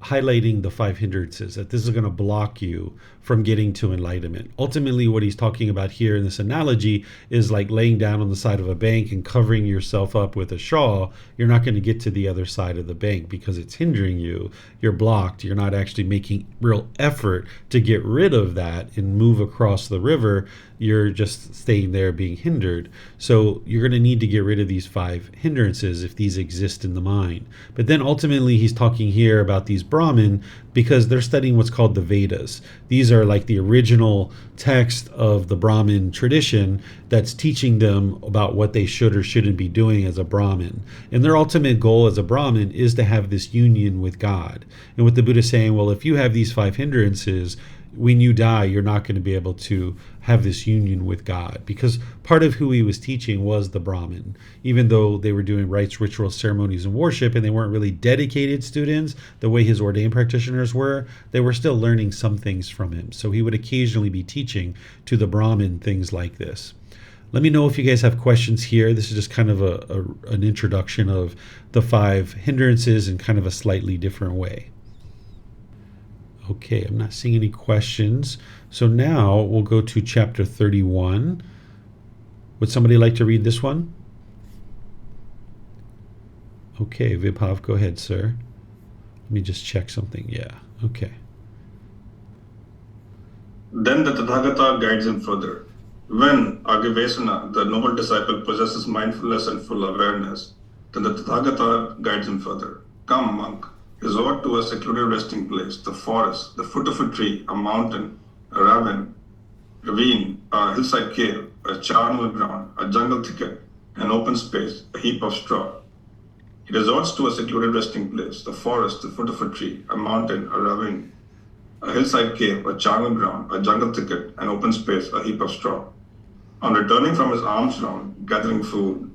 highlighting the five hindrances, that this is going to block you from getting to enlightenment. Ultimately, what he's talking about here in this analogy is like laying down on the side of a bank and covering yourself up with a shawl. You're not going to get to the other side of the bank because it's hindering you. You're blocked. You're not actually making real effort to get rid of that and move across the river. You're just staying there being hindered. So you're going to need to get rid of these five hindrances if these exist in the mind. But then ultimately he's talking here about these Brahmin because they're studying what's called the Vedas. These are like the original text of the Brahmin tradition that's teaching them about what they should or shouldn't be doing as a Brahmin. And their ultimate goal as a Brahmin is to have this union with God. And what the Buddha is saying, well, if you have these five hindrances, when you die, you're not going to be able to have this union with God, because part of who he was teaching was the Brahmin. Even though they were doing rites, rituals, ceremonies, and worship, and they weren't really dedicated students the way his ordained practitioners were, they were still learning some things from him. So he would occasionally be teaching to the Brahmin things like this. Let me know if you guys have questions here. This is just kind of an introduction of the five hindrances in kind of a slightly different way. Okay, I'm not seeing any questions. So now we'll go to chapter 31. Would somebody like to read this one? Okay, Vibhav, go ahead, sir. Let me just check something. Yeah, okay. Then the Tathagata guides him further. When Agavesana, the noble disciple, possesses mindfulness and full awareness, then the Tathagata guides him further. Come, monk. Resort to a secluded resting place, the forest, the foot of a tree, a mountain, a ravine, a hillside cave, a charnel ground, a jungle thicket, an open space, a heap of straw. He resorts to a secluded resting place, the forest, the foot of a tree, a mountain, a ravine, a hillside cave, a charnel ground, a jungle thicket, an open space, a heap of straw. On returning from his alms round, gathering food,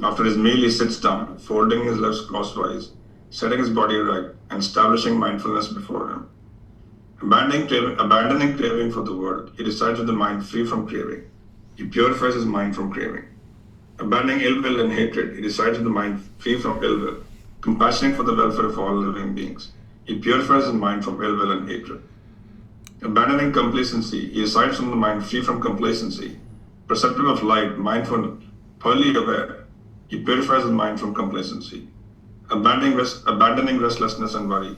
after his meal he sits down, folding his legs crosswise, setting his body erect, and establishing mindfulness before him. Abandoning craving for the world, he decides with the mind free from craving. He purifies his mind from craving. Abandoning ill will and hatred, he decides with the mind free from ill will, compassionate for the welfare of all living beings. He purifies his mind from ill will and hatred. Abandoning complacency, he decides from the mind free from complacency, perceptive of light, mindful, wholly aware. He purifies his mind from complacency. Abandoning restlessness and worry,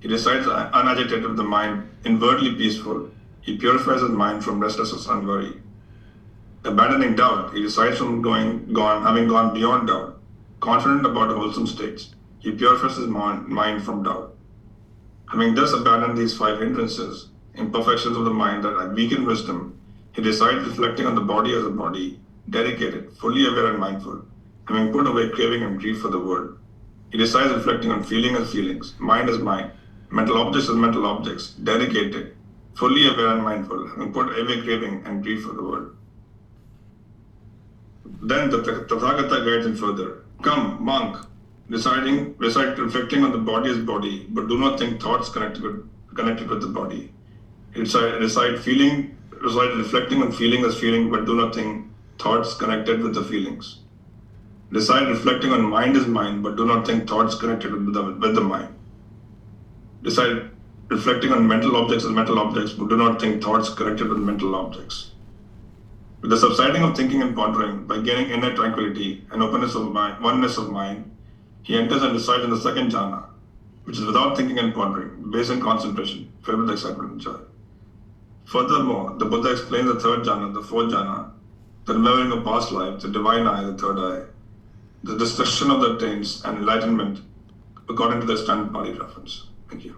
he decides unagitated with the mind, inwardly peaceful. He purifies his mind from restlessness and worry. Abandoning doubt, he decides from having gone beyond doubt, confident about wholesome states. He purifies his mind from doubt. Having thus abandoned these five hindrances, imperfections of the mind that weaken wisdom, he decides reflecting on the body as a body, dedicated, fully aware and mindful, having put away craving and grief for the world. He decides reflecting on feeling as feelings, mind as mind, mental objects as mental objects, dedicated, fully aware and mindful, having put away craving and grief for the world. Then the Tathagata guides him further. Come, monk, recite reflecting on the body as body, but do not think thoughts connected with the body. Recite reflecting on feeling as feeling, but do not think thoughts connected with the feelings. Decide reflecting on mind as mind, but do not think thoughts connected with the mind. Decide reflecting on mental objects as mental objects, but do not think thoughts connected with mental objects. With the subsiding of thinking and pondering, by gaining inner tranquility and openness of mind, oneness of mind, he enters and resides in the second jhana, which is without thinking and pondering, based in concentration, filled with excitement and joy. Furthermore, the Buddha explains the third jhana, the fourth jhana, the remembering of past life, the divine eye, the third eye, the destruction of the attains, and enlightenment, according to the standard Pali reference. Thank you.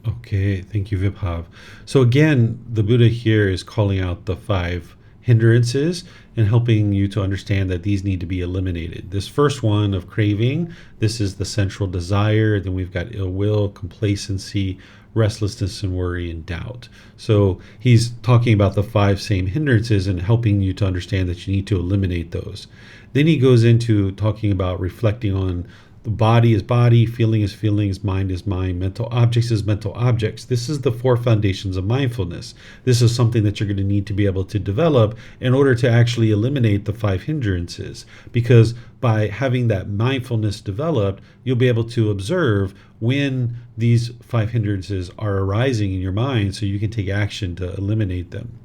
Okay, thank you, Vibhav. So again, the Buddha here is calling out the five hindrances and helping you to understand that these need to be eliminated. This first one of craving, this is the central desire. Then we've got ill will, complacency, restlessness and worry and doubt. So he's talking about the five same hindrances and helping you to understand that you need to eliminate those. Then he goes into talking about reflecting on The body is body, feeling is feelings, mind is mind, mental objects is mental objects. This is the 4 foundations of mindfulness. This is something that you're going to need to be able to develop in order to actually eliminate the 5 hindrances. Because by having that mindfulness developed, you'll be able to observe when these 5 hindrances are arising in your mind so you can take action to eliminate them.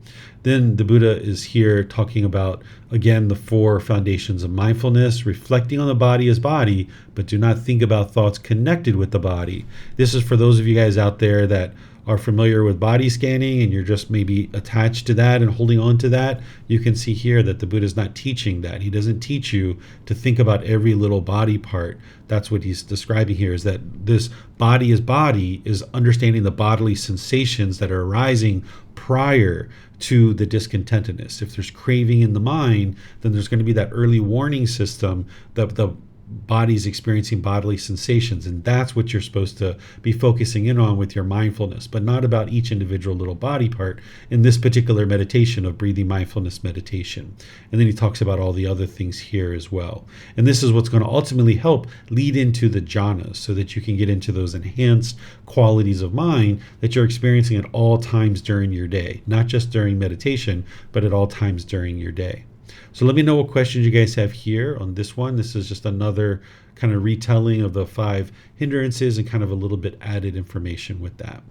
Then the Buddha is here talking about, again, the 4 foundations of mindfulness, reflecting on the body as body, but do not think about thoughts connected with the body. This is for those of you guys out there that are familiar with body scanning and you're just maybe attached to that and holding on to that. You can see here that the Buddha is not teaching that. He doesn't teach you to think about every little body part. That's what he's describing here, is that this body as body is understanding the bodily sensations that are arising prior to the discontentedness. If there's craving in the mind, then there's going to be that early warning system that the body's experiencing bodily sensations, and that's what you're supposed to be focusing in on with your mindfulness, but not about each individual little body part in this particular meditation of breathing mindfulness meditation. And then he talks about all the other things here as well. And this is what's going to ultimately help lead into the jhanas, so that you can get into those enhanced qualities of mind that you're experiencing at all times during your day, not just during meditation, but at all times during your day. So let me know what questions you guys have here on this one. This is just another kind of retelling of the 5 hindrances and kind of a little bit added information with that.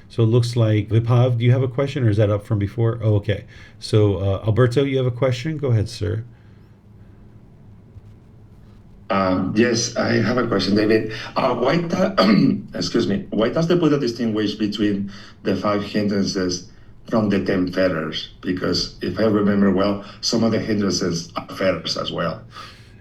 So it looks like, Viphav, do you have a question, or is that up from before? Oh, okay. So Alberto, you have a question? Go ahead, sir. Yes, I have a question, David. Why does the Buddha distinguish between the 5 hindrances from the 10 fetters? Because if I remember well, some of the hindrances are fetters as well.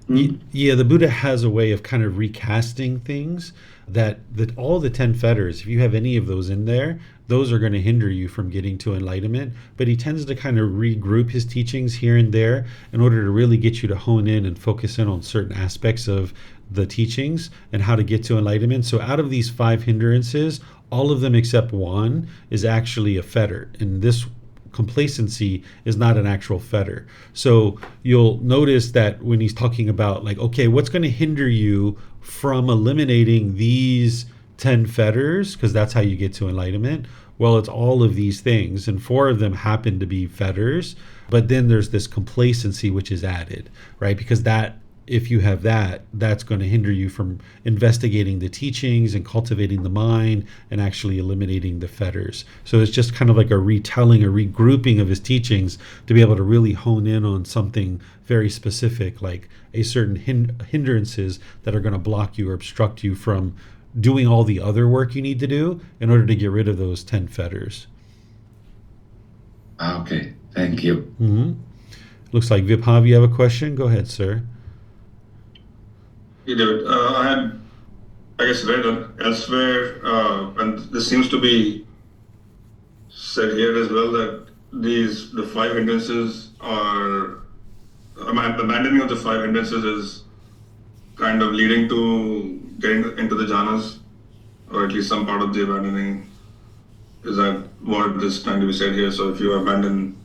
Yeah, the Buddha has a way of kind of recasting things that all the 10 fetters, if you have any of those in there, those are going to hinder you from getting to enlightenment. But he tends to kind of regroup his teachings here and there in order to really get you to hone in and focus in on certain aspects of the teachings and how to get to enlightenment. So out of these 5 hindrances, all of them except one is actually a fetter. And this complacency is not an actual fetter. So you'll notice that when he's talking about, like, okay, what's going to hinder you from eliminating these 10 fetters, because that's how you get to enlightenment? Well, it's all of these things, and 4 of them happen to be fetters, but then there's this complacency which is added, right? Because that, if you have that, that's going to hinder you from investigating the teachings and cultivating the mind and actually eliminating the fetters. So it's just kind of like a retelling, a regrouping of his teachings to be able to really hone in on something very specific, like a certain hindrances that are going to block you or obstruct you from doing all the other work you need to do in order to get rid of those 10 fetters. Okay, thank you. Looks like Viphav, you have a question? Go ahead, sir. Yeah, David. I had, I guess, read elsewhere, and this seems to be said here as well, that the 5 hindrances are, abandoning of the 5 hindrances is kind of leading to getting into the jhanas, or at least some part of the abandoning. Is that what is trying to be said here? So if you abandon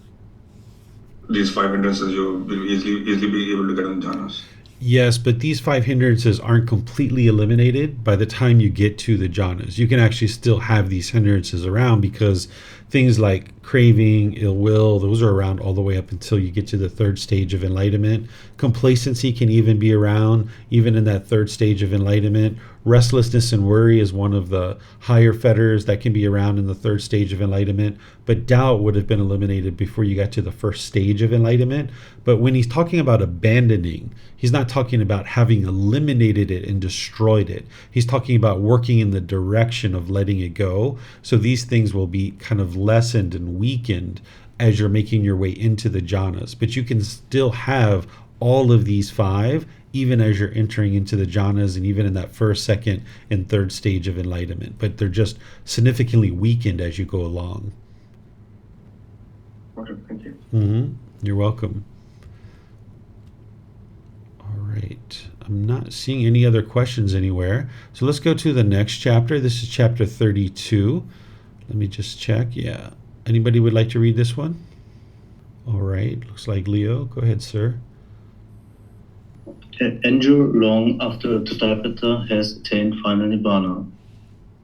these 5 hindrances, you will easily be able to get in jhanas. Yes, but these 5 hindrances aren't completely eliminated by the time you get to the jhanas. You can actually still have these hindrances around, because things like craving, ill will, those are around all the way up until you get to the 3rd stage of enlightenment. Complacency can even be around, even in that 3rd stage of enlightenment. Restlessness and worry is one of the higher fetters that can be around in the 3rd stage of enlightenment. But doubt would have been eliminated before you got to the 1st stage of enlightenment. But when he's talking about abandoning, he's not talking about having eliminated it and destroyed it. He's talking about working in the direction of letting it go. So these things will be kind of lessened and weakened as you're making your way into the jhanas. But you can still have all of these 5 even as you're entering into the jhanas, and even in that 1st, 2nd, and 3rd stage of enlightenment. But they're just significantly weakened as you go along. Okay, thank you. You're welcome. All right. I'm not seeing any other questions anywhere. So let's go to the next chapter. This is chapter 32. Let me just check. Yeah. Anybody would like to read this one? All right. Looks like Leo. Go ahead, sir. endure long after Tathagata has attained final Nibbana.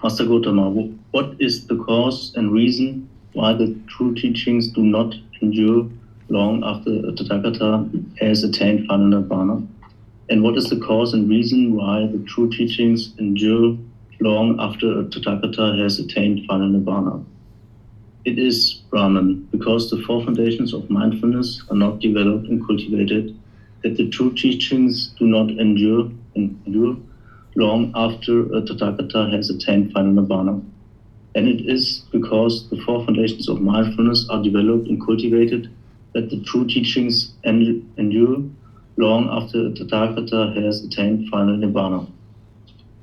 Master Gotama, what is the cause and reason why the true teachings do not endure long after Tathagata has attained final Nibbana? And what is the cause and reason why the true teachings endure long after Tathagata has attained final Nibbana? It is Brahman, because the four foundations of mindfulness are not developed and cultivated, that the true teachings do not endure long after a Tathagata has attained final Nibbana. And it is because the four foundations of mindfulness are developed and cultivated, that the true teachings endure long after a Tathagata has attained final Nibbana.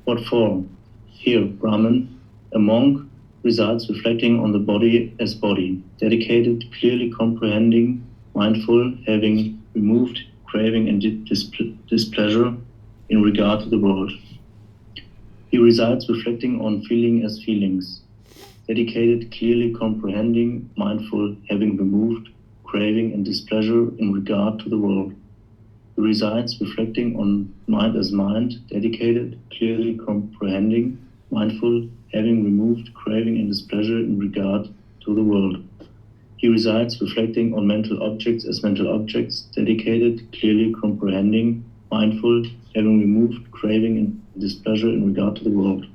What for? Here, Brahman, a monk, resides reflecting on the body as body, dedicated, clearly comprehending, mindful, having removed craving and displeasure in regard to the world. He resides reflecting on feeling as feelings, dedicated, clearly comprehending, mindful, having removed craving and displeasure in regard to the world. He resides reflecting on mind as mind, dedicated, clearly comprehending, mindful, having removed craving and displeasure in regard to the world. He resides reflecting on mental objects as mental objects, dedicated, clearly comprehending, mindful, having removed craving and displeasure in regard to the world.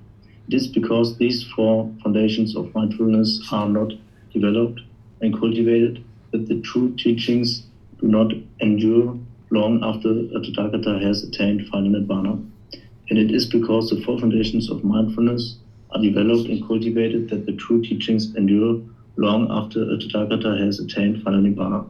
It is because these four foundations of mindfulness are not developed and cultivated that the true teachings do not endure long after a Tathagata has attained final Nibbana. And it is because the four foundations of mindfulness are developed and cultivated that the true teachings endure long after a Tathagata has attained final Nibbana.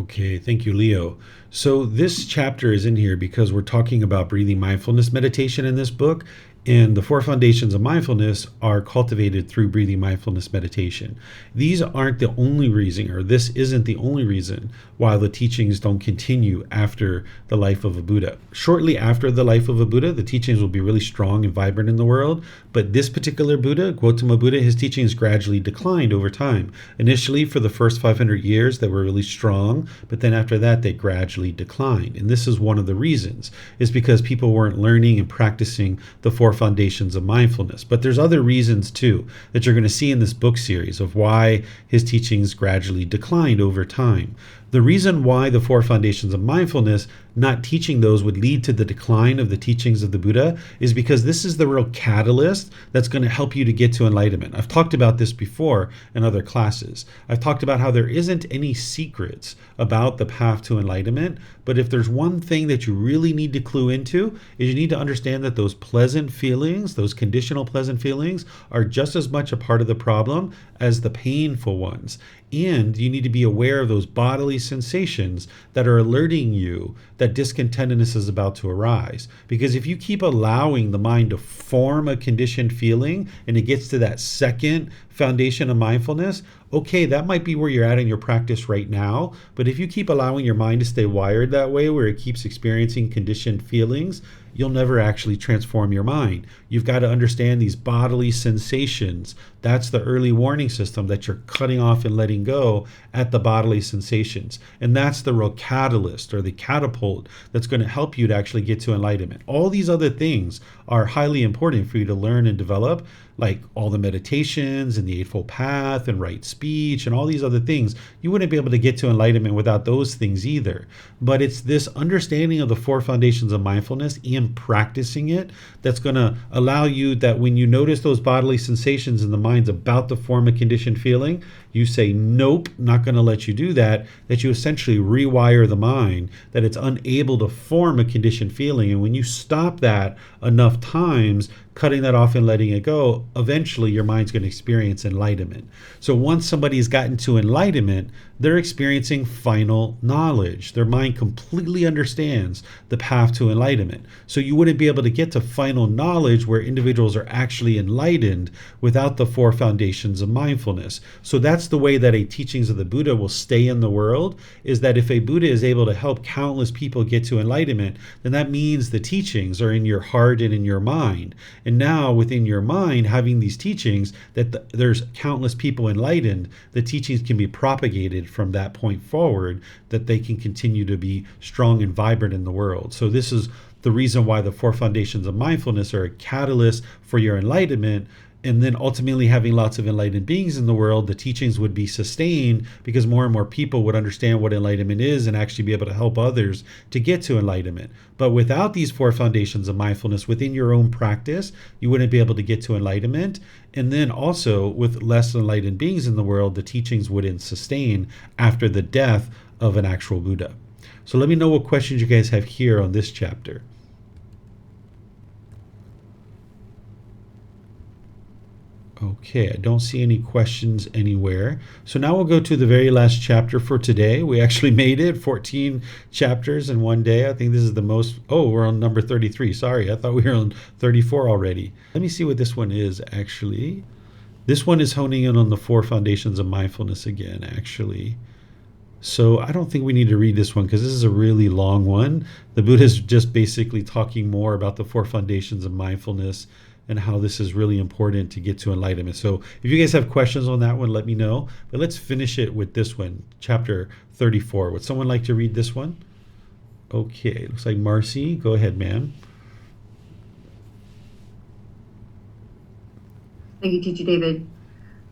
Okay, thank you, Leo. So this chapter is in here because we're talking about breathing mindfulness meditation in this book, and the four foundations of mindfulness are cultivated through breathing mindfulness meditation. These aren't the only reason, or this isn't the only reason why the teachings don't continue after the life of a Buddha. Shortly after the life of a Buddha, the teachings will be really strong and vibrant in the world, but this particular Buddha, Gautama Buddha, his teachings gradually declined over time. Initially, for the first 500 years, they were really strong, but then after that, they gradually declined. And this is one of the reasons, is because people weren't learning and practicing the four foundations of mindfulness. But there's other reasons too that you're going to see in this book series of why his teachings gradually declined over time. The reason why the four foundations of mindfulness, not teaching those, would lead to the decline of the teachings of the Buddha is because this is the real catalyst that's going to help you to get to enlightenment. I've talked about this before in other classes. I've talked about how there isn't any secrets about the path to enlightenment, but if there's one thing that you really need to clue into, is you need to understand that those pleasant feelings, those conditional pleasant feelings, are just as much a part of the problem as the painful ones. And you need to be aware of those bodily sensations that are alerting you that discontentedness is about to arise. Because if you keep allowing the mind to form a conditioned feeling and it gets to that second foundation of mindfulness, okay, that might be where you're at in your practice right now. But if you keep allowing your mind to stay wired that way, where it keeps experiencing conditioned feelings, you'll never actually transform your mind. You've got to understand these bodily sensations. That's the early warning system that you're cutting off and letting go at the bodily sensations. And that's the real catalyst or the catapult that's going to help you to actually get to enlightenment. All these other things are highly important for you to learn and develop, like all the meditations and the Eightfold Path and right speech and all these other things. You wouldn't be able to get to enlightenment without those things either. But it's this understanding of the four foundations of mindfulness and practicing it that's going to allow you that when you notice those bodily sensations in the mind's about to form a conditioned feeling, you say, nope, not going to let you do that, that you essentially rewire the mind, that it's unable to form a conditioned feeling. And when you stop that enough times, cutting that off and letting it go, eventually your mind's going to experience enlightenment. So once somebody's gotten to enlightenment, they're experiencing final knowledge. Their mind completely understands the path to enlightenment. So you wouldn't be able to get to final knowledge where individuals are actually enlightened without the four foundations of mindfulness. So that's that's the way that a teachings of the Buddha will stay in the world, is that if a Buddha is able to help countless people get to enlightenment, then that means the teachings are in your heart and in your mind. And now within your mind, having these teachings, that there's countless people enlightened, the teachings can be propagated from that point forward, that they can continue to be strong and vibrant in the world. So this is the reason why the 4 foundations of mindfulness are a catalyst for your enlightenment. And then ultimately having lots of enlightened beings in the world, the teachings would be sustained because more and more people would understand what enlightenment is and actually be able to help others to get to enlightenment. But without these 4 foundations of mindfulness within your own practice, you wouldn't be able to get to enlightenment. And then also with less enlightened beings in the world, the teachings wouldn't sustain after the death of an actual Buddha. So let me know what questions you guys have here on this chapter. Okay, I don't see any questions anywhere. So now we'll go to the very last chapter for today. We actually made it 14 chapters in one day. I think this is the most. Oh, we're on number 33. Sorry, I thought we were on 34 already. Let me see what this one is actually. This one is honing in on the 4 foundations of mindfulness again, actually. So I don't think we need to read this one because this is a really long one. The Buddha is just basically talking more about the 4 foundations of mindfulness and how this is really important to get to enlightenment. So if you guys have questions on that one, let me know. But let's finish it with this one, chapter 34. Would someone like to read this one? Okay, looks like Marcy. Go ahead, ma'am. Thank you, Teacher David.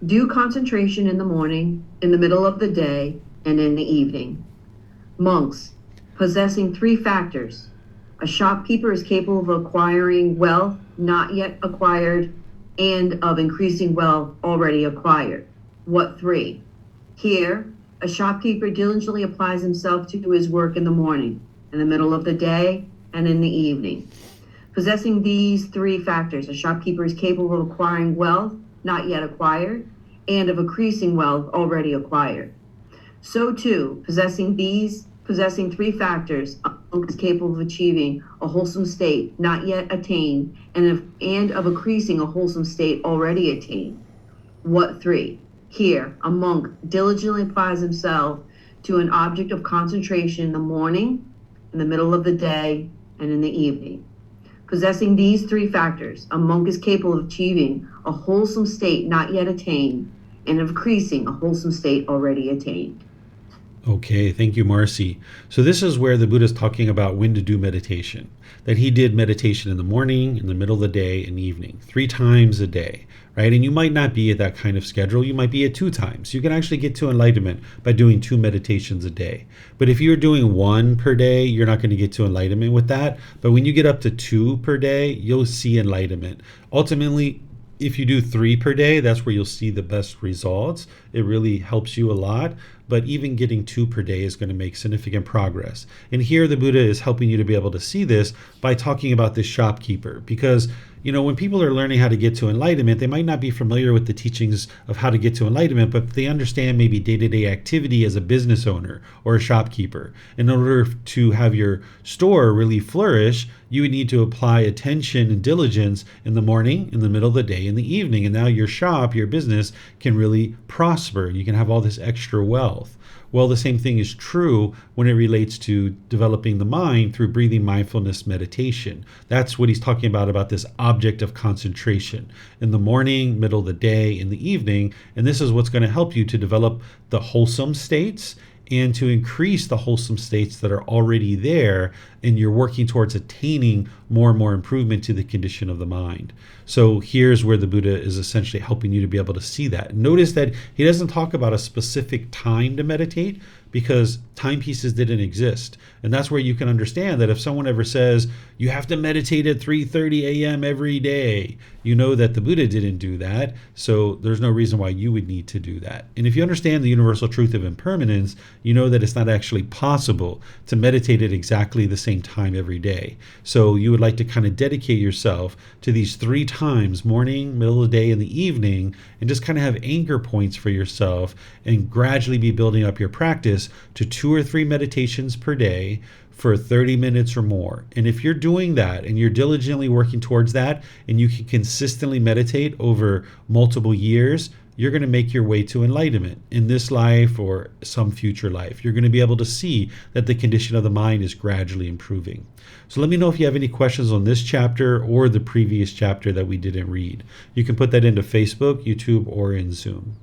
Do concentration in the morning, in the middle of the day, and in the evening. Monks, possessing 3 factors. A shopkeeper is capable of acquiring wealth not yet acquired and of increasing wealth already acquired. What 3? Here, a shopkeeper diligently applies himself to his work in the morning, in the middle of the day, and in the evening. Possessing these 3 factors, a shopkeeper is capable of acquiring wealth not yet acquired and of increasing wealth already acquired. So too, possessing 3 factors, a monk is capable of achieving a wholesome state not yet attained and of increasing a wholesome state already attained. What 3? Here, a monk diligently applies himself to an object of concentration in the morning, in the middle of the day, and in the evening. Possessing these 3 factors, a monk is capable of achieving a wholesome state not yet attained and of increasing a wholesome state already attained. Okay, thank you, Marcy. So this is where the Buddha is talking about when to do meditation. That he did meditation in the morning, in the middle of the day, and evening, 3 times a day, right? And you might not be at that kind of schedule. You might be at 2 times. You can actually get to enlightenment by doing 2 meditations a day. But if you're doing 1 per day, you're not going to get to enlightenment with that. But when you get up to 2 per day, you'll see enlightenment. Ultimately, if you do 3 per day, that's where you'll see the best results. It really helps you a lot. But even getting 2 per day is going to make significant progress. And here the Buddha is helping you to be able to see this by talking about this shopkeeper. Because, when people are learning how to get to enlightenment, they might not be familiar with the teachings of how to get to enlightenment, but they understand maybe day-to-day activity as a business owner or a shopkeeper. In order to have your store really flourish, you would need to apply attention and diligence in the morning, in the middle of the day, in the evening. And now your shop, your business can really prosper. You can have all this extra wealth. Well, the same thing is true when it relates to developing the mind through breathing mindfulness meditation. That's what he's talking about this object of concentration in the morning, middle of the day, in the evening. And this is what's going to help you to develop the wholesome states and to increase the wholesome states that are already there, and you're working towards attaining more and more improvement to the condition of the mind. So here's where the Buddha is essentially helping you to be able to see that. Notice that he doesn't talk about a specific time to meditate, because timepieces didn't exist. And that's where you can understand that if someone ever says, you have to meditate at 3:30 a.m. every day, you know that the Buddha didn't do that. So there's no reason why you would need to do that. And if you understand the universal truth of impermanence, you know that it's not actually possible to meditate at exactly the same time every day. So you would like to kind of dedicate yourself to these 3 times, morning, middle of the day, and the evening, and just kind of have anchor points for yourself and gradually be building up your practice to 2 or 3 meditations per day for 30 minutes or more. And if you're doing that and you're diligently working towards that, and you can consistently meditate over multiple years, you're going to make your way to enlightenment in this life or some future life. You're going to be able to see that the condition of the mind is gradually improving. So let me know if you have any questions on this chapter or the previous chapter that we didn't read. You can put that into Facebook, YouTube, or in Zoom.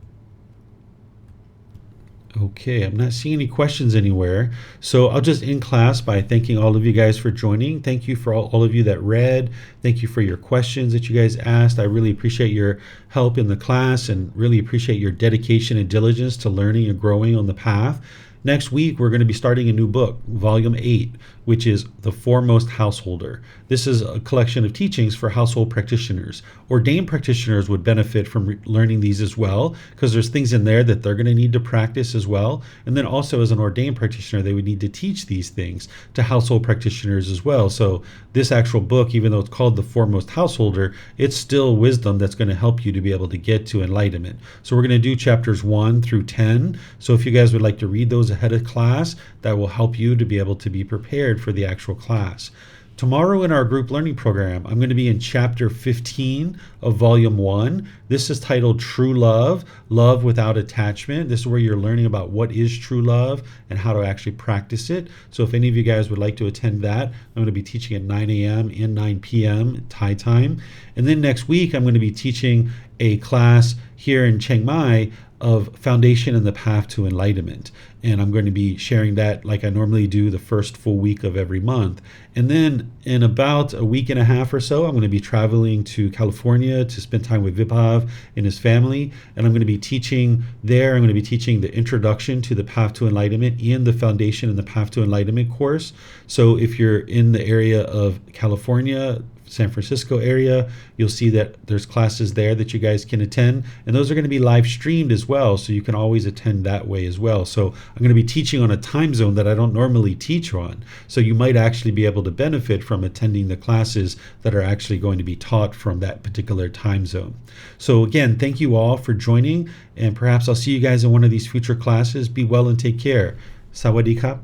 Okay, I'm not seeing any questions anywhere. So I'll just end class by thanking all of you guys for joining. Thank you for all of you that read. Thank you for your questions that you guys asked. I really appreciate your help in the class and really appreciate your dedication and diligence to learning and growing on the path. Next week, we're going to be starting a new book, Volume 8, which is The Foremost Householder. This is a collection of teachings for household practitioners. Ordained practitioners would benefit from learning these as well, because there's things in there that they're going to need to practice as well. And then also as an ordained practitioner, they would need to teach these things to household practitioners as well. So this actual book, even though it's called The Foremost Householder, it's still wisdom that's going to help you to be able to get to enlightenment. So we're going to do chapters 1 through 10. So if you guys would like to read those ahead of class, that will help you to be able to be prepared for the actual class. Tomorrow in our group learning program, I'm going to be in chapter 15 of volume 1. This is titled True Love, Love Without Attachment. This is where you're learning about what is true love and how to actually practice it. So if any of you guys would like to attend that, I'm going to be teaching at 9 a.m. and 9 p.m. Thai time. And then next week, I'm going to be teaching a class here in Chiang Mai of Foundation and the Path to Enlightenment. And I'm going to be sharing that like I normally do the first full week of every month. And then in about a week and a half or so, I'm going to be traveling to California to spend time with Vibhav and his family. And I'm going to be teaching there. I'm going to be teaching the Introduction to the Path to Enlightenment in the Foundation and the Path to Enlightenment course. So if you're in the area of California, San Francisco area, you'll see that there's classes there that you guys can attend, and those are going to be live streamed as well, so you can always attend that way as well. So I'm going to be teaching on a time zone that I don't normally teach on, so you might actually be able to benefit from attending the classes that are actually going to be taught from that particular time zone. So again, thank you all for joining, and perhaps I'll see you guys in one of these future classes. Be well and take care. Sawadee krap.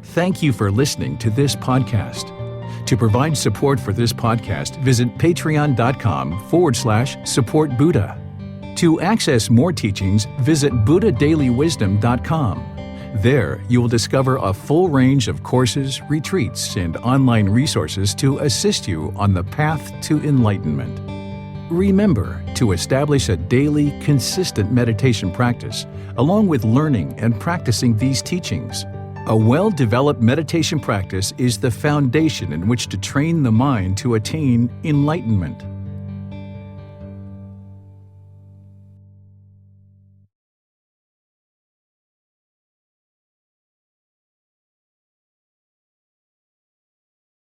Thank you for listening to this podcast. To provide support for this podcast, visit patreon.com/support Buddha. To access more teachings, visit buddhadailywisdom.com. There, you will discover a full range of courses, retreats, and online resources to assist you on the path to enlightenment. Remember to establish a daily, consistent meditation practice, along with learning and practicing these teachings. A well-developed meditation practice is the foundation in which to train the mind to attain enlightenment.